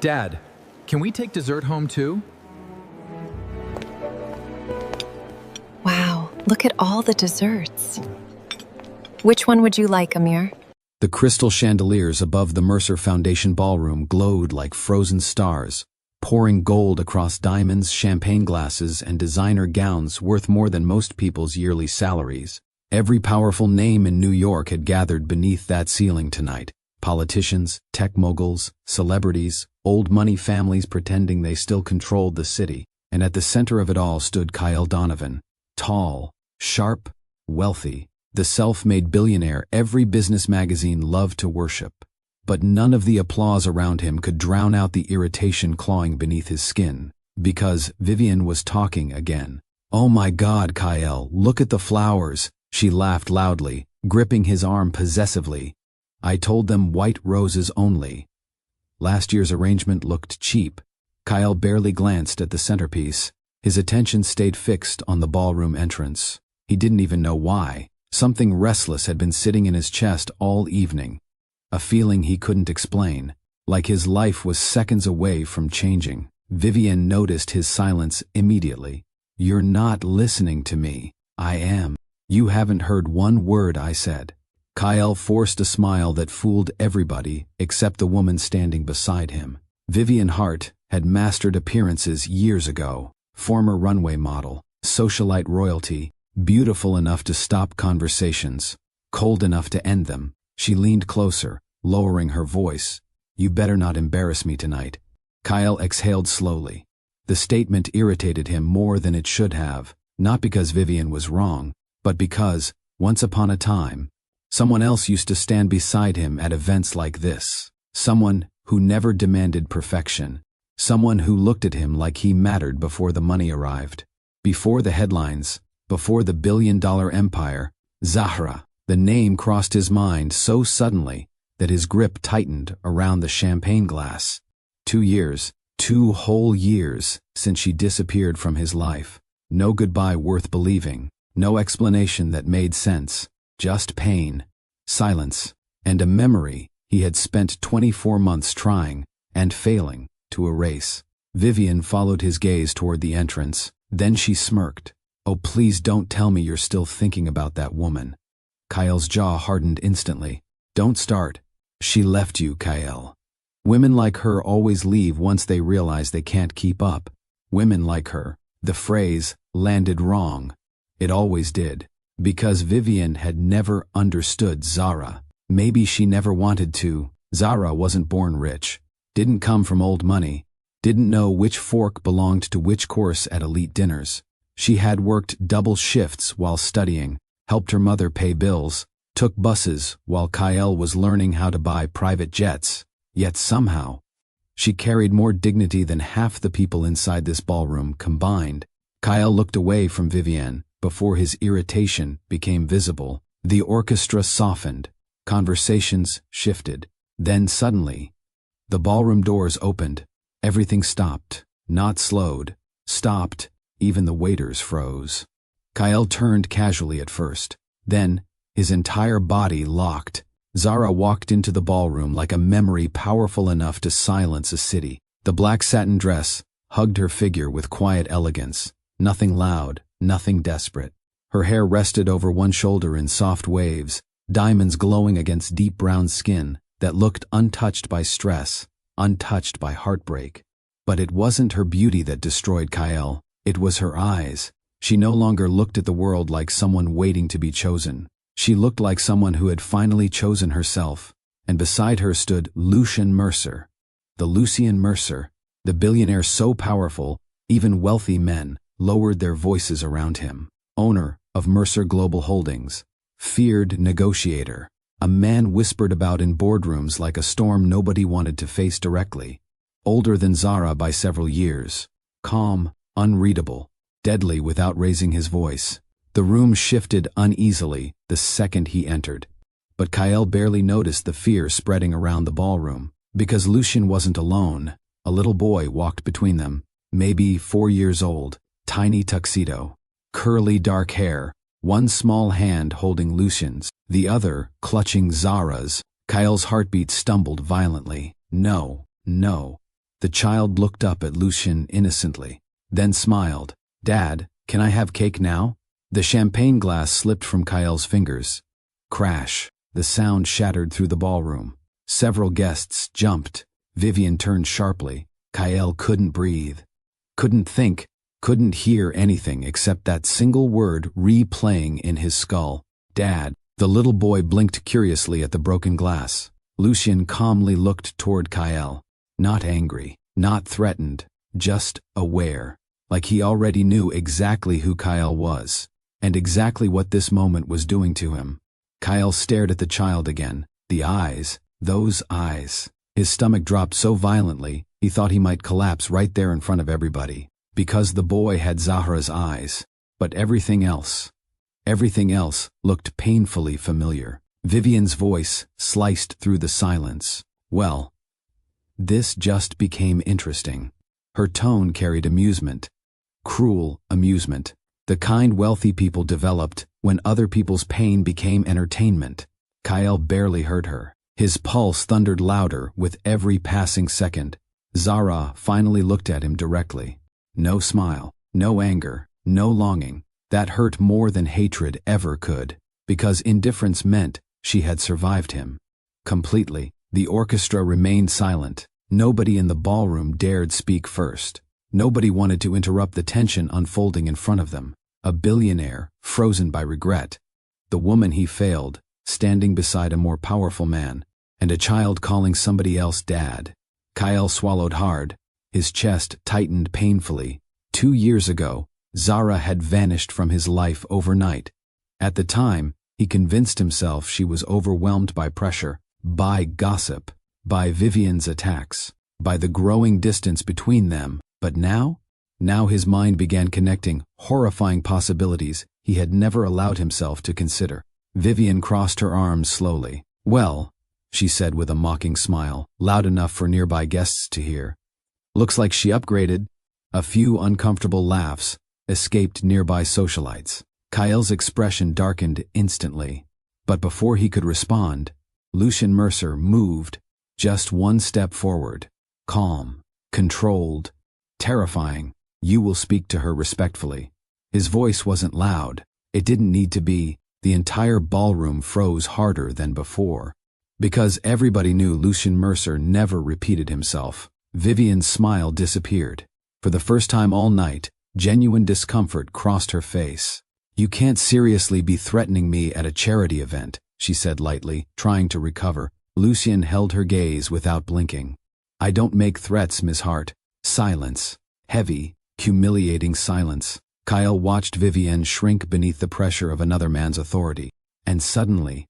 Dad, can we take dessert home too? Wow, look at all the desserts. Which one would you like, Amir? The crystal chandeliers above the Mercer Foundation ballroom glowed like frozen stars, pouring gold across diamonds, champagne glasses, and designer gowns worth more than most people's yearly salaries. Every powerful name in New York had gathered beneath that ceiling tonight. Politicians, tech moguls, celebrities, old money families pretending they still controlled the city. And at the center of it all stood Kyle Donovan. Tall, sharp, wealthy, the self-made billionaire every business magazine loved to worship. But none of the applause around him could drown out the irritation clawing beneath his skin. Because Vivian was talking again. "Oh my God, Kyle, look at the flowers," she laughed loudly, gripping his arm possessively. "I told them white roses only." Last year's arrangement looked cheap. Kyle barely glanced at the centerpiece. His attention stayed fixed on the ballroom entrance. He didn't even know why. Something restless had been sitting in his chest all evening. A feeling he couldn't explain, like his life was seconds away from changing. Vivian noticed his silence immediately. "You're not listening to me." "I am. You haven't heard one word I said." Kyle forced a smile that fooled everybody except the woman standing beside him. Vivian Hart had mastered appearances years ago. Former runway model, socialite royalty, beautiful enough to stop conversations, cold enough to end them. She leaned closer, lowering her voice. "You better not embarrass me tonight." Kyle exhaled slowly. The statement irritated him more than it should have, not because Vivian was wrong, but because, once upon a time, someone else used to stand beside him at events like this. Someone who never demanded perfection. Someone who looked at him like he mattered before the money arrived. Before the headlines, before the billion-dollar empire, Zahra. The name crossed his mind so suddenly that his grip tightened around the champagne glass. 2 years, 2 whole years, since she disappeared from his life. No goodbye worth believing. No explanation that made sense. Just pain, silence, and a memory he had spent 24 months trying, and failing, to erase. Vivian followed his gaze toward the entrance. Then she smirked. "Oh, please don't tell me you're still thinking about that woman." Kyle's jaw hardened instantly. "Don't start. She left you, Kyle." Women like her always leave once they realize they can't keep up. Women like her. The phrase landed wrong. It always did. Because Vivian had never understood Zara. Maybe she never wanted to. Zara wasn't born rich. Didn't come from old money. Didn't know which fork belonged to which course at elite dinners. She had worked double shifts while studying, helped her mother pay bills, took buses while Kyle was learning how to buy private jets. Yet somehow, she carried more dignity than half the people inside this ballroom combined. Kyle looked away from Vivian before his irritation became visible. The orchestra softened. Conversations shifted. Then suddenly, the ballroom doors opened. Everything stopped. Not slowed. Stopped. Even the waiters froze. Kyle turned casually at first. Then, his entire body locked. Zara walked into the ballroom like a memory powerful enough to silence a city. The black satin dress hugged her figure with quiet elegance. Nothing loud, nothing desperate. Her hair rested over one shoulder in soft waves, diamonds glowing against deep brown skin that looked untouched by stress, untouched by heartbreak. But it wasn't her beauty that destroyed Kyle. It was her eyes. She no longer looked at the world like someone waiting to be chosen. She looked like someone who had finally chosen herself. And beside her stood Lucian Mercer. The Lucian Mercer, the billionaire so powerful, even wealthy men lowered their voices around him. Owner of Mercer Global Holdings. Feared negotiator. A man whispered about in boardrooms like a storm nobody wanted to face directly. Older than Zara by several years. Calm, unreadable, deadly without raising his voice. The room shifted uneasily the second he entered. But Kyle barely noticed the fear spreading around the ballroom. Because Lucian wasn't alone. A little boy walked between them, maybe 4 years old, tiny tuxedo, curly dark hair, one small hand holding Lucian's, the other clutching Zara's. Kyle's heartbeat stumbled violently. No, no. The child looked up at Lucien innocently, then smiled. "Dad, can I have cake now?" The champagne glass slipped from Kyl's fingers. Crash. The sound shattered through the ballroom. Several guests jumped. Vivian turned sharply. Kyle couldn't breathe. Couldn't think. Couldn't hear anything except that single word replaying in his skull. "Dad." The little boy blinked curiously at the broken glass. Lucien calmly looked toward Kyle. Not angry, not threatened, just aware. Like he already knew exactly who Kyle was, and exactly what this moment was doing to him. Kyle stared at the child again. The eyes, those eyes. His stomach dropped so violently, he thought he might collapse right there in front of everybody. Because the boy had Zahra's eyes. But everything else looked painfully familiar. Vivian's voice sliced through the silence. "Well, this just became interesting." Her tone carried amusement. Cruel amusement. The kind wealthy people developed when other people's pain became entertainment. Kyle barely heard her. His pulse thundered louder with every passing second. Zahra finally looked at him directly. No smile, no anger, no longing. That hurt more than hatred ever could, because indifference meant she had survived him. Completely, the orchestra remained silent. Nobody in the ballroom dared speak first. Nobody wanted to interrupt the tension unfolding in front of them. A billionaire, frozen by regret. The woman he failed, standing beside a more powerful man. And a child calling somebody else dad. Kyle swallowed hard. His chest tightened painfully. 2 years ago, Zahra had vanished from his life overnight. At the time, he convinced himself she was overwhelmed by pressure, by gossip, by Vivian's attacks, by the growing distance between them. But now his mind began connecting horrifying possibilities he had never allowed himself to consider. Vivian crossed her arms slowly. "Well," she said with a mocking smile, loud enough for nearby guests to hear. "Looks like she upgraded." A few uncomfortable laughs escaped nearby socialites. Kyle's expression darkened instantly. But before he could respond, Lucien Mercer moved just one step forward. Calm, controlled, terrifying. "You will speak to her respectfully." His voice wasn't loud. It didn't need to be. The entire ballroom froze harder than before. Because everybody knew Lucien Mercer never repeated himself. Vivian's smile disappeared. For the first time all night, genuine discomfort crossed her face. "You can't seriously be threatening me at a charity event," she said lightly, trying to recover. Lucien held her gaze without blinking. "I don't make threats, Miss Hart." Silence. Heavy, humiliating silence. Kyle watched Vivian shrink beneath the pressure of another man's authority. And suddenly,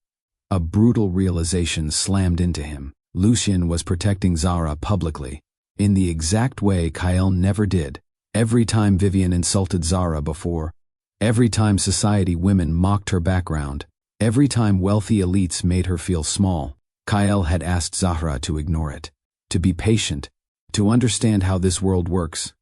a brutal realization slammed into him. Lucien was protecting Zahra publicly, in the exact way Kyle never did. Every time Vivian insulted Zahra before, every time society women mocked her background, every time wealthy elites made her feel small, Kyle had asked Zahra to ignore it, to be patient, to understand how this world works.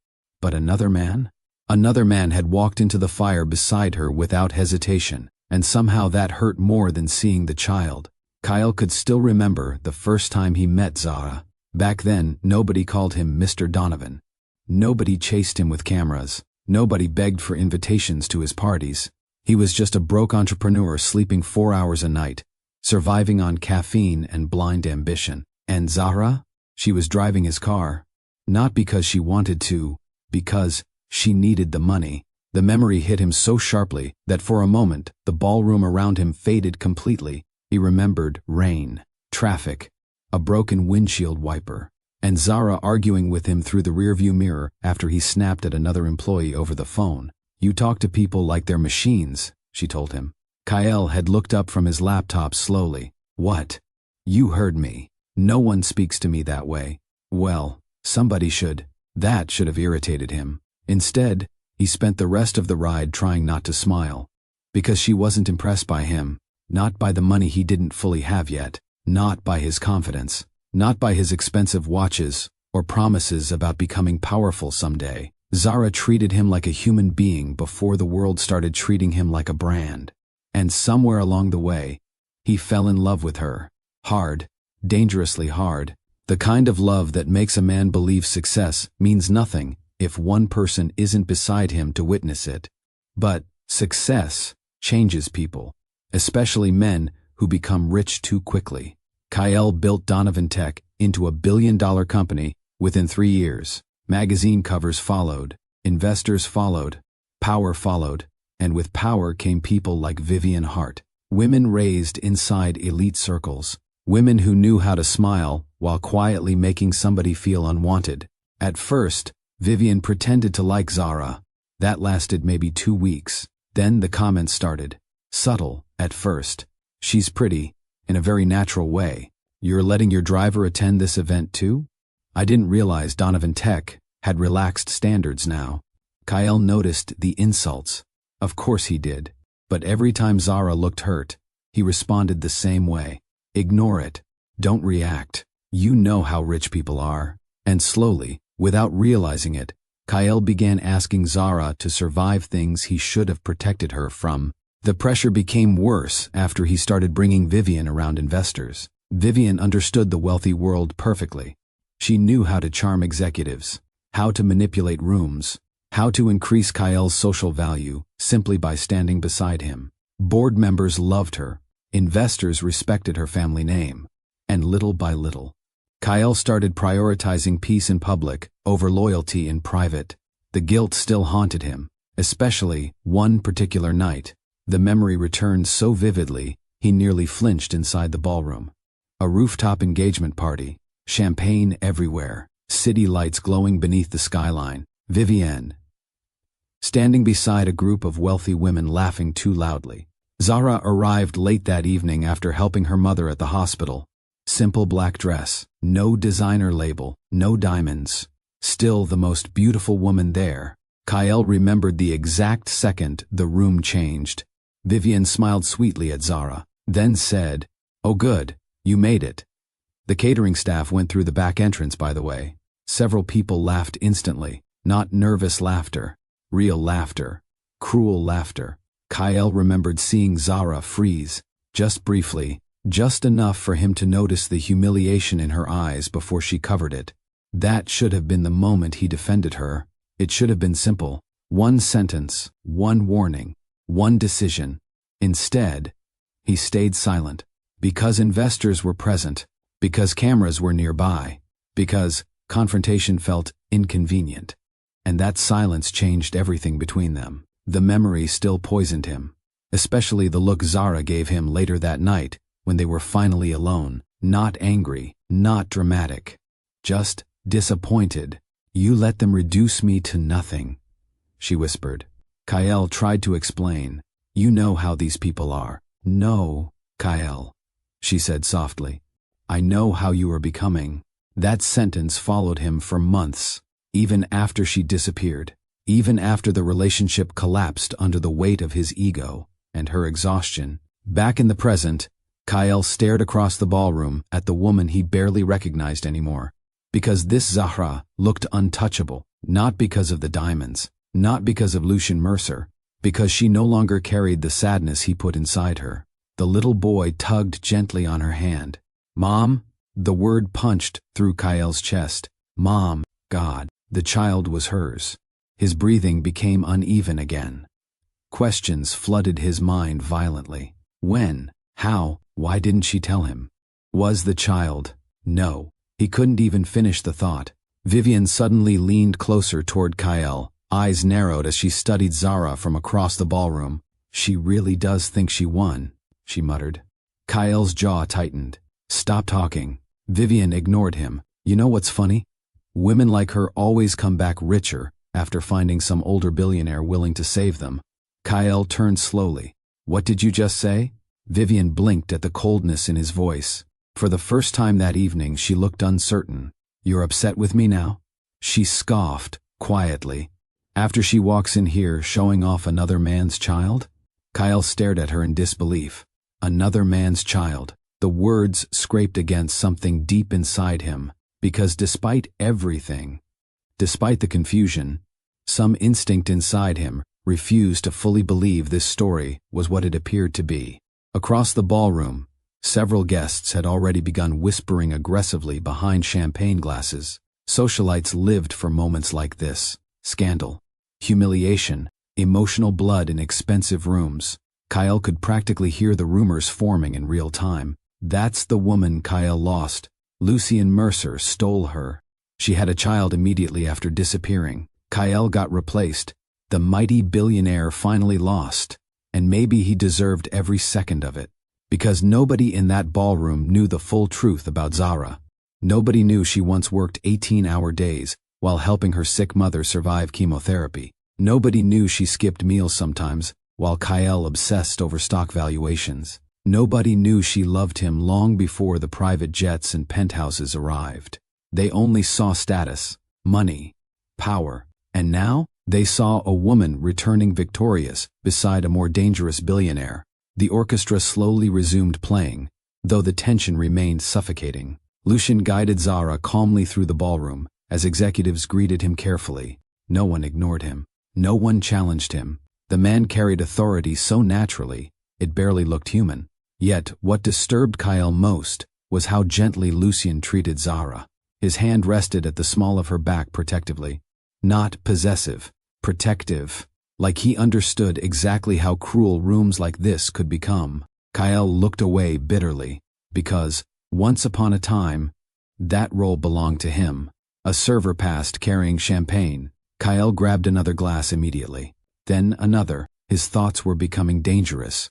But another man? Another man had walked into the fire beside her without hesitation, and somehow that hurt more than seeing the child. Kyle could still remember the first time he met Zahra. Back then, nobody called him Mr. Donovan. Nobody chased him with cameras. Nobody begged for invitations to his parties. He was just a broke entrepreneur sleeping 4 hours a night, surviving on caffeine and blind ambition. And Zahra? She was driving his car. Not because she wanted to, because she needed the money. The memory hit him so sharply that for a moment the ballroom around him faded completely. He remembered rain, traffic, a broken windshield wiper, and Zahra arguing with him through the rearview mirror after he snapped at another employee over the phone. "You talk to people like they're machines," she told him. Kyle had looked up from his laptop slowly. "What? You heard me. No one speaks to me that way." Well, somebody should. That should have irritated him. Instead, he spent the rest of the ride trying not to smile. Because she wasn't impressed by him, not by the money he didn't fully have yet, not by his confidence, not by his expensive watches or promises about becoming powerful someday. Zahra treated him like a human being before the world started treating him like a brand. And somewhere along the way, he fell in love with her. Hard, dangerously hard, The kind of love that makes a man believe success means nothing if one person isn't beside him to witness it. But success changes people, especially men who become rich too quickly. Kyle built Donovan Tech into a billion-dollar company within 3 years. Magazine covers followed, investors followed, power followed, and with power came people like Vivian Hart, women raised inside elite circles, women who knew how to smile while quietly making somebody feel unwanted. At first, Vivian pretended to like Zara. That lasted maybe 2 weeks. Then the comments started. Subtle, at first. She's pretty, in a very natural way. You're letting your driver attend this event too? I didn't realize Donovan Tech had relaxed standards now. Kyle noticed the insults. Of course he did. But every time Zara looked hurt, he responded the same way. Ignore it. Don't react. You know how rich people are. And slowly, without realizing it, Kyle began asking Zara to survive things he should have protected her from. The pressure became worse after he started bringing Vivian around investors. Vivian understood the wealthy world perfectly. She knew how to charm executives, how to manipulate rooms, how to increase Kyle's social value simply by standing beside him. Board members loved her. Investors respected her family name. And little by little, Kyle started prioritizing peace in public over loyalty in private. The guilt still haunted him, especially one particular night. The memory returned so vividly, he nearly flinched inside the ballroom. A rooftop engagement party, champagne everywhere, city lights glowing beneath the skyline. Vivienne, standing beside a group of wealthy women laughing too loudly. Zara arrived late that evening after helping her mother at the hospital. Simple black dress, no designer label, no diamonds. Still the most beautiful woman there. Kyle remembered the exact second the room changed. Vivian smiled sweetly at Zara, then said, "Oh good, you made it." The catering staff went through the back entrance, by the way. Several people laughed instantly, not nervous laughter, real laughter, cruel laughter. Kyle remembered seeing Zara freeze, just briefly, just enough for him to notice the humiliation in her eyes before she covered it. That should have been the moment he defended her. It should have been simple. One sentence, one warning, one decision. Instead, he stayed silent. Because investors were present, because cameras were nearby, because confrontation felt inconvenient. And that silence changed everything between them. The memory still poisoned him, especially the look Zara gave him later that night when they were finally alone. Not angry, not dramatic, just disappointed. "You let them reduce me to nothing," she whispered. Kyle tried to explain. "You know how these people are." "No, Kyle," she said softly. "I know how you are becoming." That sentence followed him for months, even after she disappeared, even after the relationship collapsed under the weight of his ego and her exhaustion. Back in the present, Kyle stared across the ballroom at the woman he barely recognized anymore. Because this Zahra looked untouchable, not because of the diamonds, not because of Lucian Mercer, because she no longer carried the sadness he put inside her. The little boy tugged gently on her hand. "Mom?" The word punched through Kyle's chest. "Mom." God, the child was hers. His breathing became uneven again. Questions flooded his mind violently. When? How? Why didn't she tell him? Was the child? No. He couldn't even finish the thought. Vivian suddenly leaned closer toward Kyle, eyes narrowed as she studied Zara from across the ballroom. "She really does think she won," she muttered. Kyle's jaw tightened. "Stop talking." Vivian ignored him. "You know what's funny? Women like her always come back richer after finding some older billionaire willing to save them." Kyle turned slowly. "What did you just say?" Vivian blinked at the coldness in his voice. For the first time that evening, she looked uncertain. "You're upset with me now?" She scoffed, quietly. "After she walks in here showing off another man's child?" Kyle stared at her in disbelief. Another man's child. The words scraped against something deep inside him, because despite everything, despite the confusion, some instinct inside him refused to fully believe this story was what it appeared to be. Across the ballroom, Several guests had already begun whispering aggressively behind champagne glasses. Socialites lived for moments like this: scandal, humiliation, emotional blood in expensive rooms. Kyle could practically hear the rumors forming in real time. That's the woman Kyle lost. Lucien Mercer stole her. She had a child immediately after disappearing. Kyle got replaced. The mighty billionaire finally lost. And maybe he deserved every second of it. Because nobody in that ballroom knew the full truth about Zara. Nobody knew she once worked 18-hour days while helping her sick mother survive chemotherapy. Nobody knew she skipped meals sometimes while Kyle obsessed over stock valuations. Nobody knew she loved him long before the private jets and penthouses arrived. They only saw status, money, power, and now they saw a woman returning victorious beside a more dangerous billionaire. The orchestra slowly resumed playing, though the tension remained suffocating. Lucien guided Zara calmly through the ballroom as executives greeted him carefully. No one ignored him. No one challenged him. The man carried authority so naturally, it barely looked human. Yet, what disturbed Kyle most was how gently Lucien treated Zara. His hand rested at the small of her back protectively. Not possessive, protective. Like he understood exactly how cruel rooms like this could become. Kyle looked away bitterly, because, once upon a time, that role belonged to him. A server passed carrying champagne. Kyle grabbed another glass immediately. Then another. His thoughts were becoming dangerous.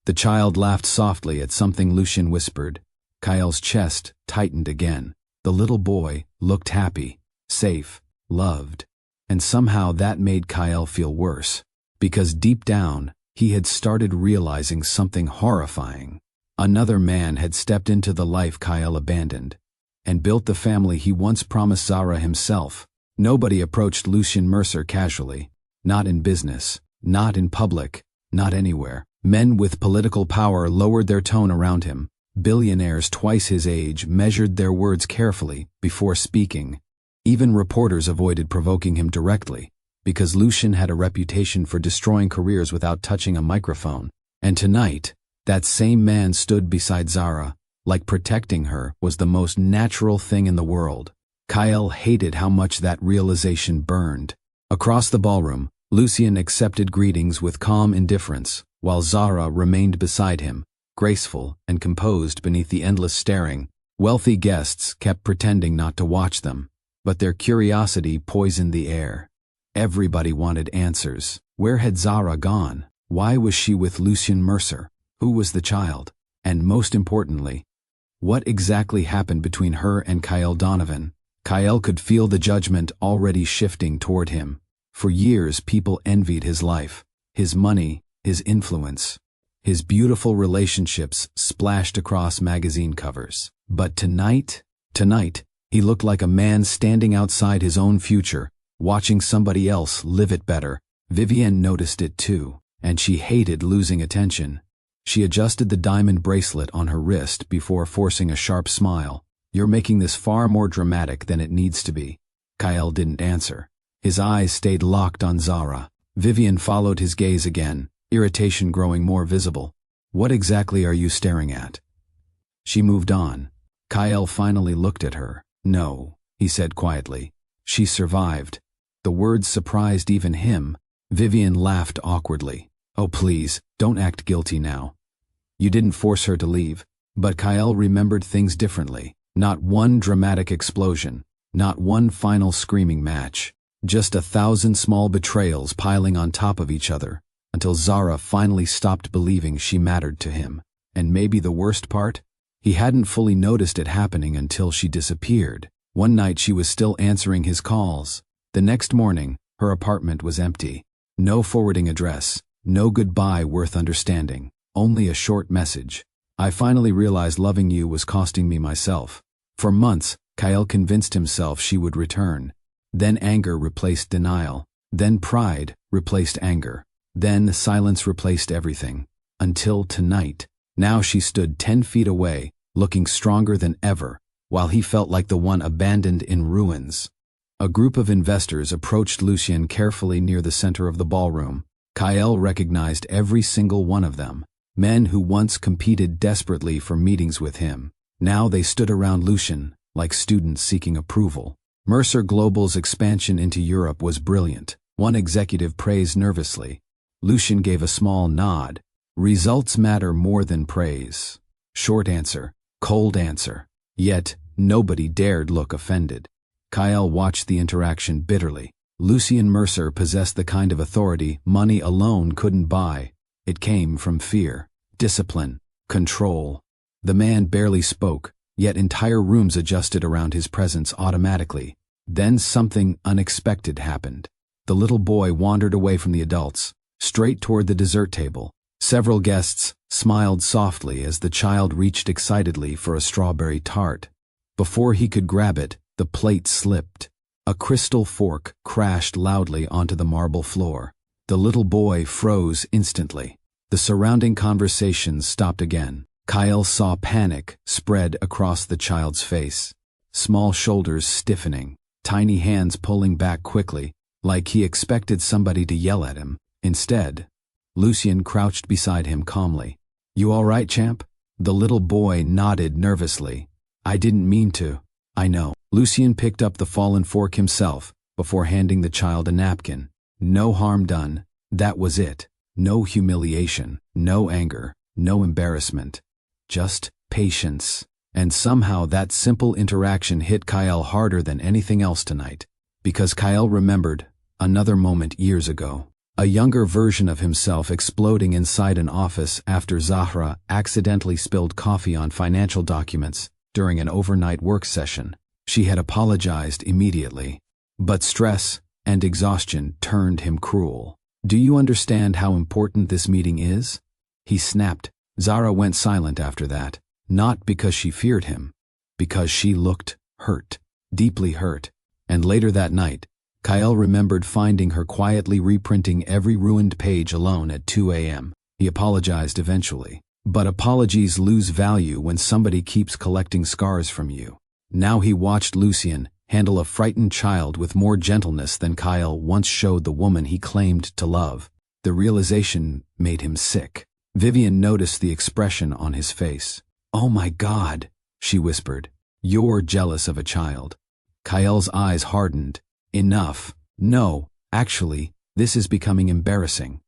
The child laughed softly at something Lucien whispered. Kyle's chest tightened again. The little boy looked happy, safe, loved. And somehow that made Kyle feel worse. Because deep down, he had started realizing something horrifying. Another man had stepped into the life Kyle abandoned, and built the family he once promised Zara himself. Nobody approached Lucien Mercer casually. Not in business, not in public, not anywhere. Men with political power lowered their tone around him. Billionaires twice his age measured their words carefully before speaking. Even reporters avoided provoking him directly, because Lucien had a reputation for destroying careers without touching a microphone. And tonight, that same man stood beside Zara, like protecting her was the most natural thing in the world. Kyle hated how much that realization burned. Across the ballroom, Lucien accepted greetings with calm indifference, while Zara remained beside him, graceful and composed beneath the endless staring. Wealthy guests kept pretending not to watch them, but their curiosity poisoned the air. Everybody wanted answers. Where had Zara gone? Why was she with Lucien Mercer? Who was the child? And most importantly, what exactly happened between her and Kyle Donovan? Kyle could feel the judgment already shifting toward him. For years, people envied his life, his money, his influence. His beautiful relationships splashed across magazine covers. But tonight, he looked like a man standing outside his own future, watching somebody else live it better. Vivienne noticed it too, and she hated losing attention. She adjusted the diamond bracelet on her wrist before forcing a sharp smile. "You're making this far more dramatic than it needs to be." Kyle didn't answer. His eyes stayed locked on Zara. Vivienne followed his gaze again, irritation growing more visible. "What exactly are you staring at?" She moved on. Kyle finally looked at her. "No," he said quietly. "She survived." The words surprised even him. Vivienne laughed awkwardly. "Oh please, don't act guilty now. You didn't force her to leave." But Kyle remembered things differently. Not one dramatic explosion. Not one final screaming match. Just 1,000 small betrayals piling on top of each other, until Zara finally stopped believing she mattered to him. And maybe the worst part? He hadn't fully noticed it happening until she disappeared. One night she was still answering his calls. The next morning, her apartment was empty. No forwarding address, no goodbye worth understanding, only a short message. "I finally realized loving you was costing me myself." For months, Kyle convinced himself she would return. Then anger replaced denial. Then pride replaced anger. Then silence replaced everything. Until tonight. Now she stood 10 feet away, looking stronger than ever, while he felt like the one abandoned in ruins. A group of investors approached Lucien carefully near the center of the ballroom. Kyle recognized every single one of them. Men who once competed desperately for meetings with him. Now they stood around Lucian, like students seeking approval. Mercer Global's expansion into Europe was brilliant. One executive praised nervously. Lucian gave a small nod. Results matter more than praise. Short answer, cold answer. Yet, nobody dared look offended. Kyle watched the interaction bitterly. Lucian Mercer possessed the kind of authority money alone couldn't buy. It came from fear, discipline, control. The man barely spoke, yet entire rooms adjusted around his presence automatically. Then something unexpected happened. The little boy wandered away from the adults, straight toward the dessert table. Several guests smiled softly as the child reached excitedly for a strawberry tart. Before he could grab it, the plate slipped. A crystal fork crashed loudly onto the marble floor. The little boy froze instantly. The surrounding conversation stopped again. Kyle saw panic spread across the child's face. Small shoulders stiffening, tiny hands pulling back quickly, like he expected somebody to yell at him. Instead, Lucian crouched beside him calmly. "You all right, champ?" The little boy nodded nervously. "I didn't mean to." "I know." Lucian picked up the fallen fork himself before handing the child a napkin. No harm done. That was it. No humiliation, no anger, no embarrassment. Just patience. And somehow that simple interaction hit Kyle harder than anything else tonight. Because Kyle remembered another moment years ago. A younger version of himself exploding inside an office after Zahra accidentally spilled coffee on financial documents during an overnight work session. She had apologized immediately. But stress and exhaustion turned him cruel. "Do you understand how important this meeting is?" he snapped. Zahra went silent after that, not because she feared him, because she looked hurt, deeply hurt. And later that night, Kyle remembered finding her quietly reprinting every ruined page alone at 2 a.m. He apologized eventually. But apologies lose value when somebody keeps collecting scars from you. Now he watched Lucian handle a frightened child with more gentleness than Kyle once showed the woman he claimed to love. The realization made him sick. Vivian noticed the expression on his face. "Oh my God," she whispered. "You're jealous of a child." Kyle's eyes hardened. "Enough. No, actually, this is becoming embarrassing,"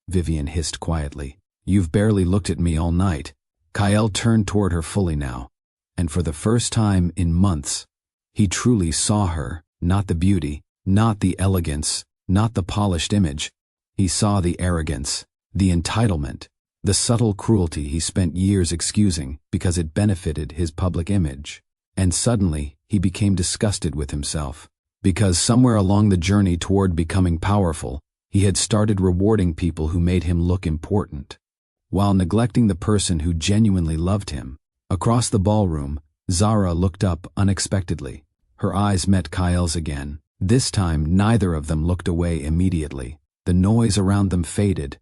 Vivian hissed quietly. "You've barely looked at me all night." Kyle turned toward her fully now, and for the first time in months, he truly saw her, not the beauty, not the elegance, not the polished image. He saw the arrogance, the entitlement, the subtle cruelty he spent years excusing because it benefited his public image. And suddenly, he became disgusted with himself. Because somewhere along the journey toward becoming powerful, he had started rewarding people who made him look important, while neglecting the person who genuinely loved him. Across the ballroom, Zahra looked up unexpectedly. Her eyes met Kyle's again. This time, neither of them looked away immediately. The noise around them faded.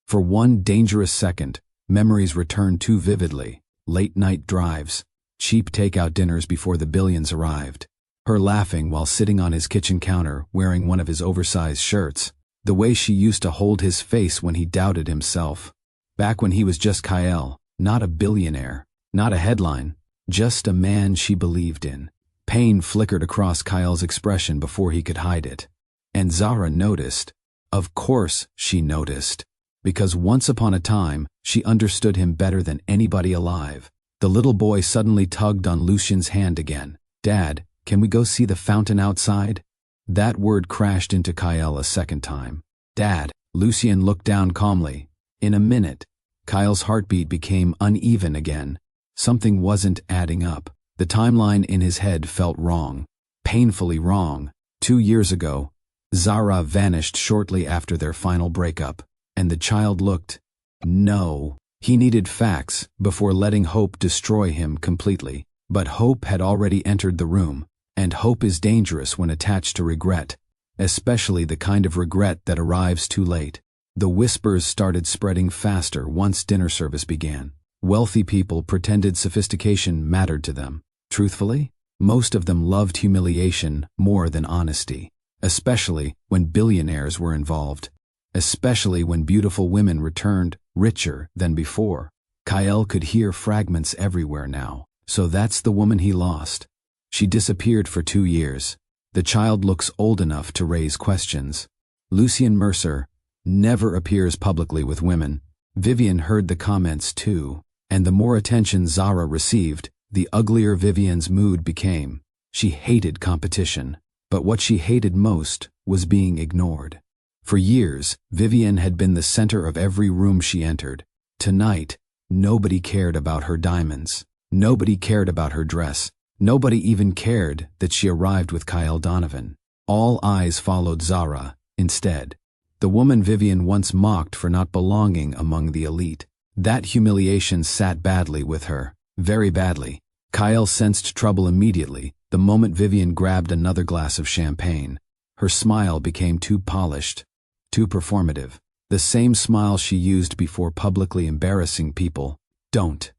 For one dangerous second, memories returned too vividly. Late-night drives, cheap takeout dinners before the billions arrived. Her laughing while sitting on his kitchen counter wearing one of his oversized shirts. The way she used to hold his face when he doubted himself. Back when he was just Kyle, not a billionaire, not a headline, just a man she believed in. Pain flickered across Kyle's expression before he could hide it. And Zahra noticed. Of course she noticed. Because once upon a time, she understood him better than anybody alive. The little boy suddenly tugged on Lucian's hand again. "Dad, can we go see the fountain outside?" That word crashed into Kyle a second time. "Dad." Lucian looked down calmly. In a minute, Kyle's heartbeat became uneven again. Something wasn't adding up. The timeline in his head felt wrong. Painfully wrong. 2 years ago, Zahra vanished shortly after their final breakup, and the child looked. No. He needed facts before letting hope destroy him completely. But hope had already entered the room. And hope is dangerous when attached to regret, especially the kind of regret that arrives too late. The whispers started spreading faster once dinner service began. Wealthy people pretended sophistication mattered to them. Truthfully, most of them loved humiliation more than honesty, especially when billionaires were involved, especially when beautiful women returned richer than before. Kyle could hear fragments everywhere now. So that's the woman he lost. She disappeared for 2 years. The child looks old enough to raise questions. Lucien Mercer never appears publicly with women. Vivian heard the comments too, and the more attention Zara received, the uglier Vivian's mood became. She hated competition, but what she hated most was being ignored. For years, Vivian had been the center of every room she entered. Tonight, nobody cared about her diamonds. Nobody cared about her dress. Nobody even cared that she arrived with Kyle Donovan. All eyes followed Zara, instead. The woman Vivian once mocked for not belonging among the elite. That humiliation sat badly with her. Very badly. Kyle sensed trouble immediately, the moment Vivian grabbed another glass of champagne. Her smile became too polished, too performative. The same smile she used before publicly embarrassing people. Don't,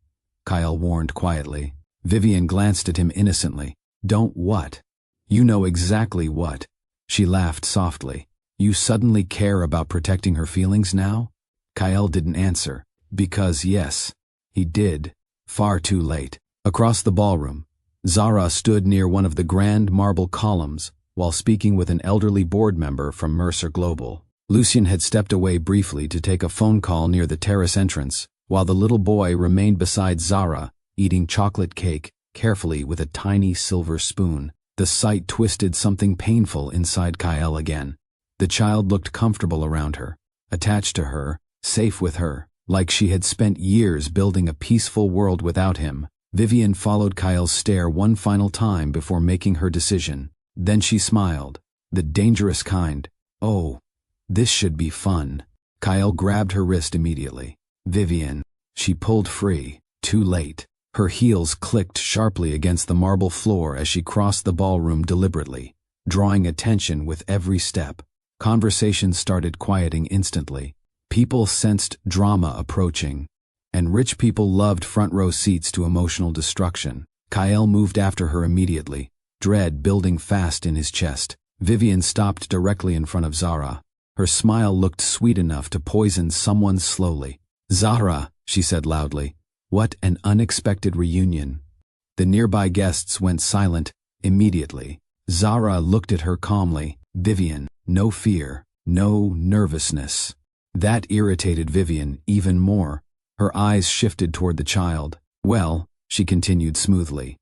Kyle warned quietly. Vivian glanced at him innocently. Don't what? You know exactly what. She laughed softly. You suddenly care about protecting her feelings now? Kyle didn't answer. Because yes, he did. Far too late. Across the ballroom, Zara stood near one of the grand marble columns while speaking with an elderly board member from Mercer Global. Lucien had stepped away briefly to take a phone call near the terrace entrance, while the little boy remained beside Zara, eating chocolate cake carefully with a tiny silver spoon. The sight twisted something painful inside Kyle again. The child looked comfortable around her, attached to her, safe with her, like she had spent years building a peaceful world without him. Vivian followed Kyle's stare one final time before making her decision. Then she smiled. The dangerous kind. Oh, this should be fun. Kyle grabbed her wrist immediately. Vivian. She pulled free. Too late. Her heels clicked sharply against the marble floor as she crossed the ballroom deliberately, drawing attention with every step. Conversation started quieting instantly. People sensed drama approaching, and rich people loved front-row seats to emotional destruction. Kyle moved after her immediately, dread building fast in his chest. Vivian stopped directly in front of Zara. Her smile looked sweet enough to poison someone slowly. Zara, she said loudly. What an unexpected reunion. The nearby guests went silent immediately. Zara looked at her calmly. Vivian, no fear, no nervousness. That irritated Vivian even more. Her eyes shifted toward the child. Well, she continued smoothly.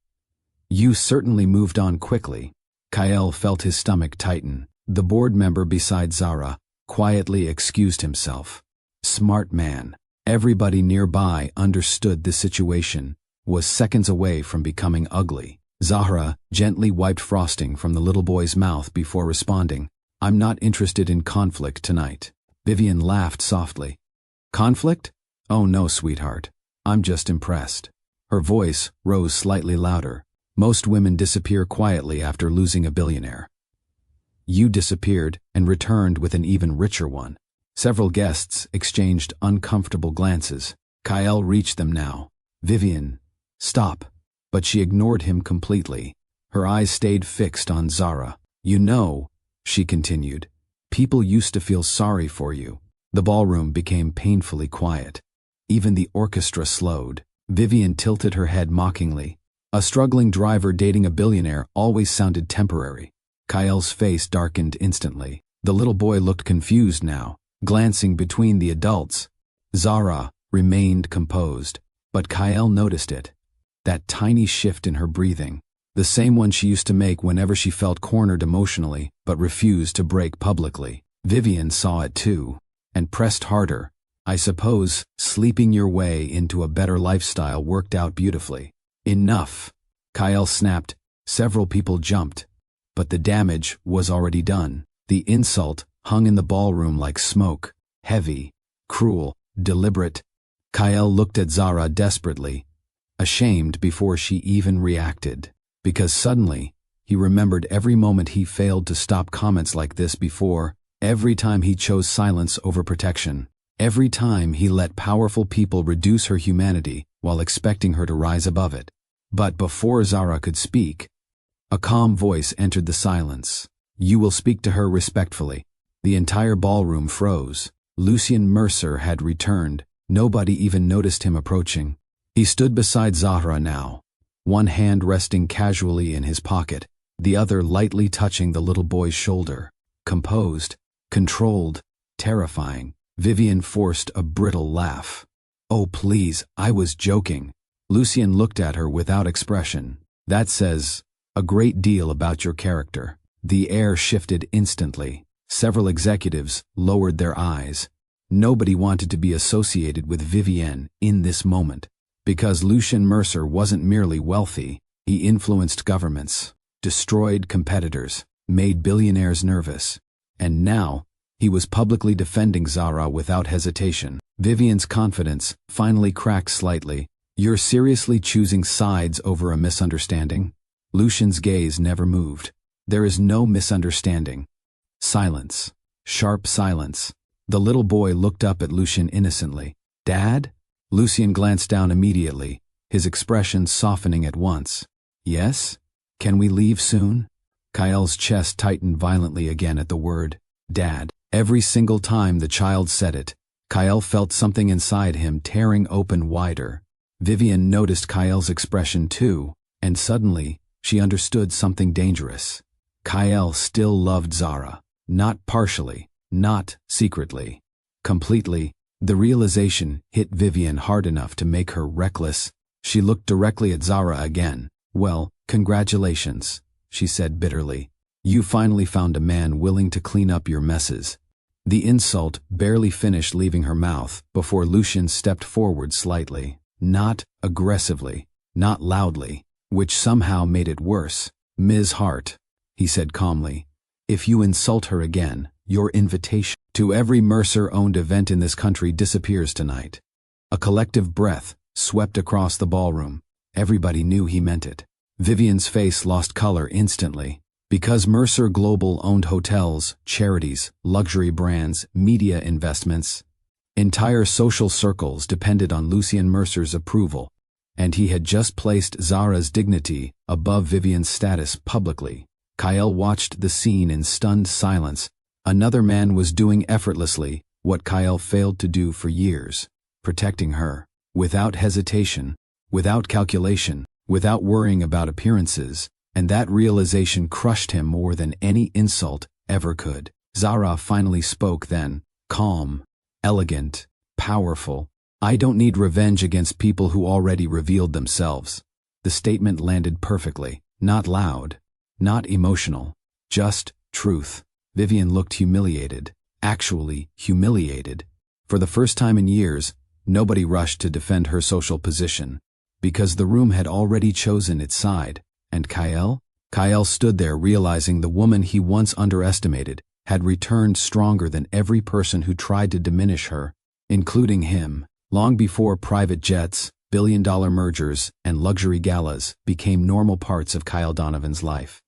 You certainly moved on quickly. Kyle felt his stomach tighten. The board member beside Zara quietly excused himself. Smart man. Everybody nearby understood the situation was seconds away from becoming ugly. Zahra gently wiped frosting from the little boy's mouth before responding. I'm not interested in conflict tonight. Vivian laughed softly. Conflict? Oh no, sweetheart. I'm just impressed. Her voice rose slightly louder. Most women disappear quietly after losing a billionaire. You disappeared and returned with an even richer one. Several guests exchanged uncomfortable glances. Kyle reached them now. Vivian, stop. But she ignored him completely. Her eyes stayed fixed on Zara. You know, she continued, people used to feel sorry for you. The ballroom became painfully quiet. Even the orchestra slowed. Vivian tilted her head mockingly. A struggling driver dating a billionaire always sounded temporary. Kyle's face darkened instantly. The little boy looked confused now, glancing between the adults. Zara remained composed, but Kyle noticed it. That tiny shift in her breathing, the same one she used to make whenever she felt cornered emotionally but refused to break publicly. Vivian saw it too, and pressed harder. I suppose sleeping your way into a better lifestyle worked out beautifully. Enough. Kyle snapped. Several people jumped, but the damage was already done. The insult hung in the ballroom like smoke, heavy, cruel, deliberate. Kyle looked at Zara desperately, ashamed before she even reacted, because suddenly he remembered every moment he failed to stop comments like this before, every time he chose silence over protection, every time he let powerful people reduce her humanity while expecting her to rise above it. But before Zara could speak, a calm voice entered the silence. You will speak to her respectfully. The entire ballroom froze. Lucien Mercer had returned, Nobody even noticed him approaching. He stood beside Zahra now, one hand resting casually in his pocket, the other lightly touching the little boy's shoulder. Composed, controlled, terrifying. Vivian forced a brittle laugh. "Oh please, I was joking." Lucien looked at her without expression. "That says a great deal about your character." The air shifted instantly. Several executives lowered their eyes. Nobody wanted to be associated with Vivienne in this moment. Because Lucien Mercer wasn't merely wealthy, he influenced governments, destroyed competitors, made billionaires nervous. And now, he was publicly defending Zahra without hesitation. Vivian's confidence finally cracked slightly. "You're seriously choosing sides over a misunderstanding?" Lucien's gaze never moved. "There is no misunderstanding." Silence. Sharp silence. The little boy looked up at Lucien innocently. "Dad?" Lucien glanced down immediately, his expression softening at once. "Yes? Can we leave soon?" Kyl's chest tightened violently again at the word, "Dad." Every single time the child said it, Kyl felt something inside him tearing open wider. Vivian noticed Kyl's expression too, and suddenly, she understood something dangerous. Kyl still loved Zahra. Not partially, not secretly. Completely. The realization hit Vivian hard enough to make her reckless. She looked directly at Zahra again. "Well, congratulations," she said bitterly. "You finally found a man willing to clean up your messes." The insult barely finished leaving her mouth before Lucien stepped forward slightly. Not aggressively, not loudly, which somehow made it worse. "Ms. Hart," he said calmly, "if you insult her again, your invitation to every Mercer-owned event in this country disappears tonight." A collective breath swept across the ballroom. Everybody knew he meant it. Vivian's face lost color instantly. Because Mercer Global owned hotels, charities, luxury brands, media investments, entire social circles depended on Lucien Mercer's approval, and he had just placed Zahra's dignity above Vivian's status publicly. Kyl watched the scene in stunned silence. Another man was doing effortlessly what Kyl failed to do for years, protecting her, without hesitation, without calculation, without worrying about appearances, and that realization crushed him more than any insult ever could. Zahra finally spoke then, calm, elegant, powerful. "I don't need revenge against people who already revealed themselves." The statement landed perfectly, not loud, not emotional, just truth. Vivian looked humiliated, actually humiliated. For the first time in years, nobody rushed to defend her social position, because the room had already chosen its side. And Kyl? Kyl stood there realizing the woman he once underestimated had returned stronger than every person who tried to diminish her, including him. Long before private jets, billion-dollar mergers, and luxury galas became normal parts of Kyl Donovan's life,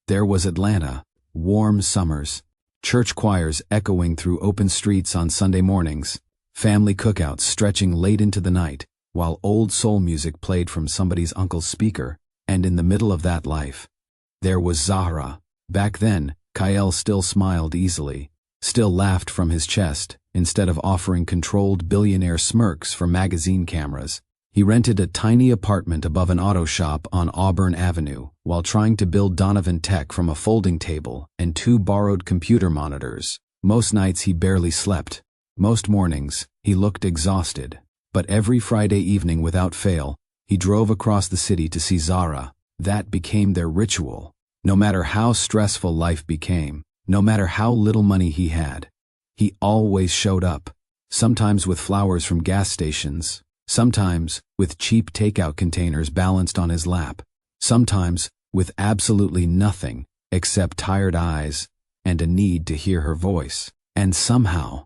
there was Atlanta, warm summers, church choirs echoing through open streets on Sunday mornings, family cookouts stretching late into the night, while old soul music played from somebody's uncle's speaker. And in the middle of that life, there was Zahra. Back then, Kyl still smiled easily, still laughed from his chest, instead of offering controlled billionaire smirks for magazine cameras. He rented a tiny apartment above an auto shop on Auburn Avenue while trying to build Donovan tech from a folding table and 2 borrowed computer monitors. Most nights he barely slept. Most mornings, he looked exhausted. But every Friday evening without fail, he drove across the city to see Zahra. That became their ritual. No matter how stressful life became, no matter how little money he had, he always showed up. Sometimes with flowers from gas stations, sometimes with cheap takeout containers balanced on his lap, sometimes with absolutely nothing except tired eyes and a need to hear her voice. And somehow,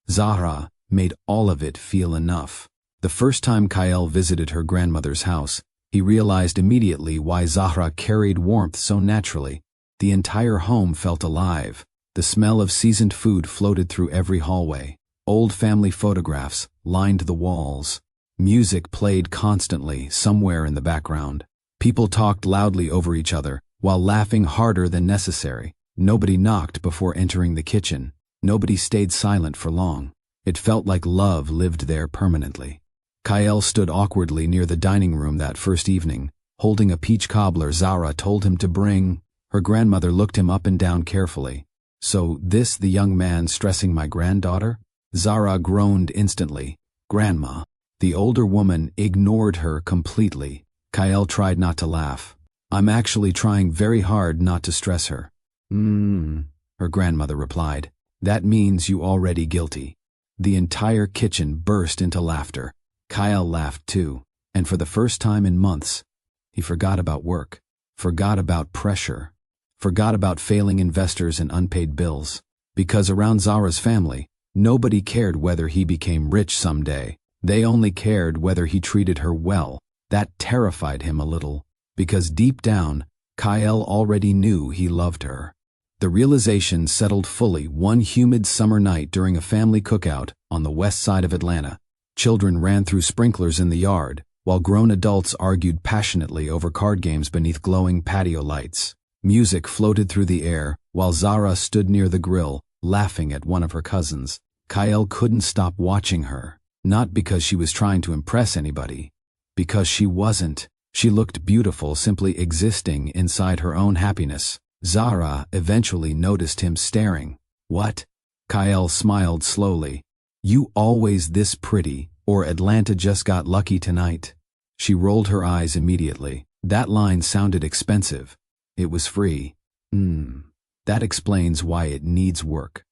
Zahra made all of it feel enough. The first time Kyl visited her grandmother's house, he realized immediately why Zahra carried warmth so naturally. The entire home felt alive. The smell of seasoned food floated through every hallway. Old family photographs lined the walls. Music played constantly somewhere in the background. People talked loudly over each other while laughing harder than necessary. Nobody knocked before entering the kitchen. Nobody stayed silent for long. It felt like love lived there permanently. Kyle stood awkwardly near the dining room that first evening, holding a peach cobbler Zara told him to bring. Her grandmother looked him up and down carefully. "So this the young man stressing my granddaughter?" Zara groaned instantly. "Grandma." The older woman ignored her completely. Kyle tried not to laugh. "I'm actually trying very hard not to stress her." Her grandmother replied. "That means you already guilty." The entire kitchen burst into laughter. Kyle laughed too, and for the first time in months, he forgot about work, forgot about pressure, forgot about failing investors and unpaid bills. Because around Zara's family, nobody cared whether he became rich someday. They only cared whether he treated her well. That terrified him a little, because deep down, Kyle already knew he loved her. The realization settled fully one humid summer night during a family cookout on the west side of Atlanta. Children ran through sprinklers in the yard, while grown adults argued passionately over card games beneath glowing patio lights. Music floated through the air, while Zara stood near the grill, laughing at one of her cousins. Kyle couldn't stop watching her, not because she was trying to impress anybody, because she wasn't. She looked beautiful simply existing inside her own happiness. Zara eventually noticed him staring. "What?" Kyle smiled slowly. "You always this pretty, or Atlanta just got lucky tonight?" She rolled her eyes immediately. That line sounded expensive. It was free. That explains why it needs work.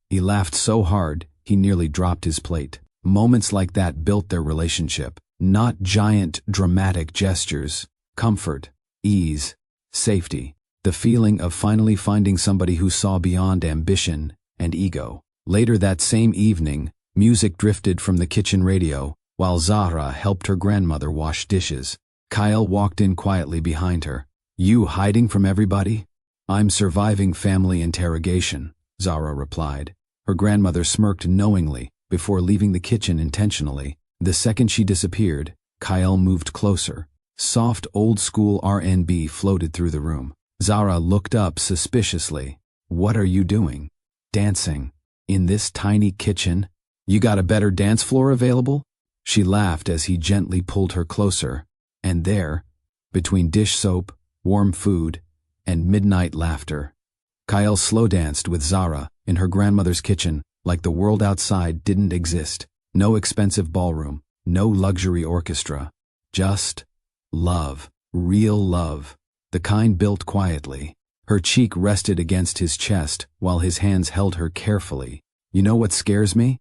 He laughed so hard, he nearly dropped his plate. Moments like that built their relationship. Not giant, dramatic gestures. Comfort, ease, safety. The feeling of finally finding somebody who saw beyond ambition and ego. Later that same evening, music drifted from the kitchen radio, while Zara helped her grandmother wash dishes. Kyle walked in quietly behind her. "You hiding from everybody?" "I'm surviving family interrogation," Zara replied. Her grandmother smirked knowingly before leaving the kitchen intentionally. The second she disappeared, Kyle moved closer. Soft old-school R&B floated through the room. Zara looked up suspiciously. "What are you doing?" "Dancing. In this tiny kitchen? You got a better dance floor available?" She laughed as he gently pulled her closer. And there, between dish soap, warm food, and midnight laughter, Kyle slow danced with Zara in her grandmother's kitchen like the world outside didn't exist. No expensive ballroom, no luxury orchestra. Just love, real love, the kind built quietly. Her cheek rested against his chest while his hands held her carefully. "You know what scares me?"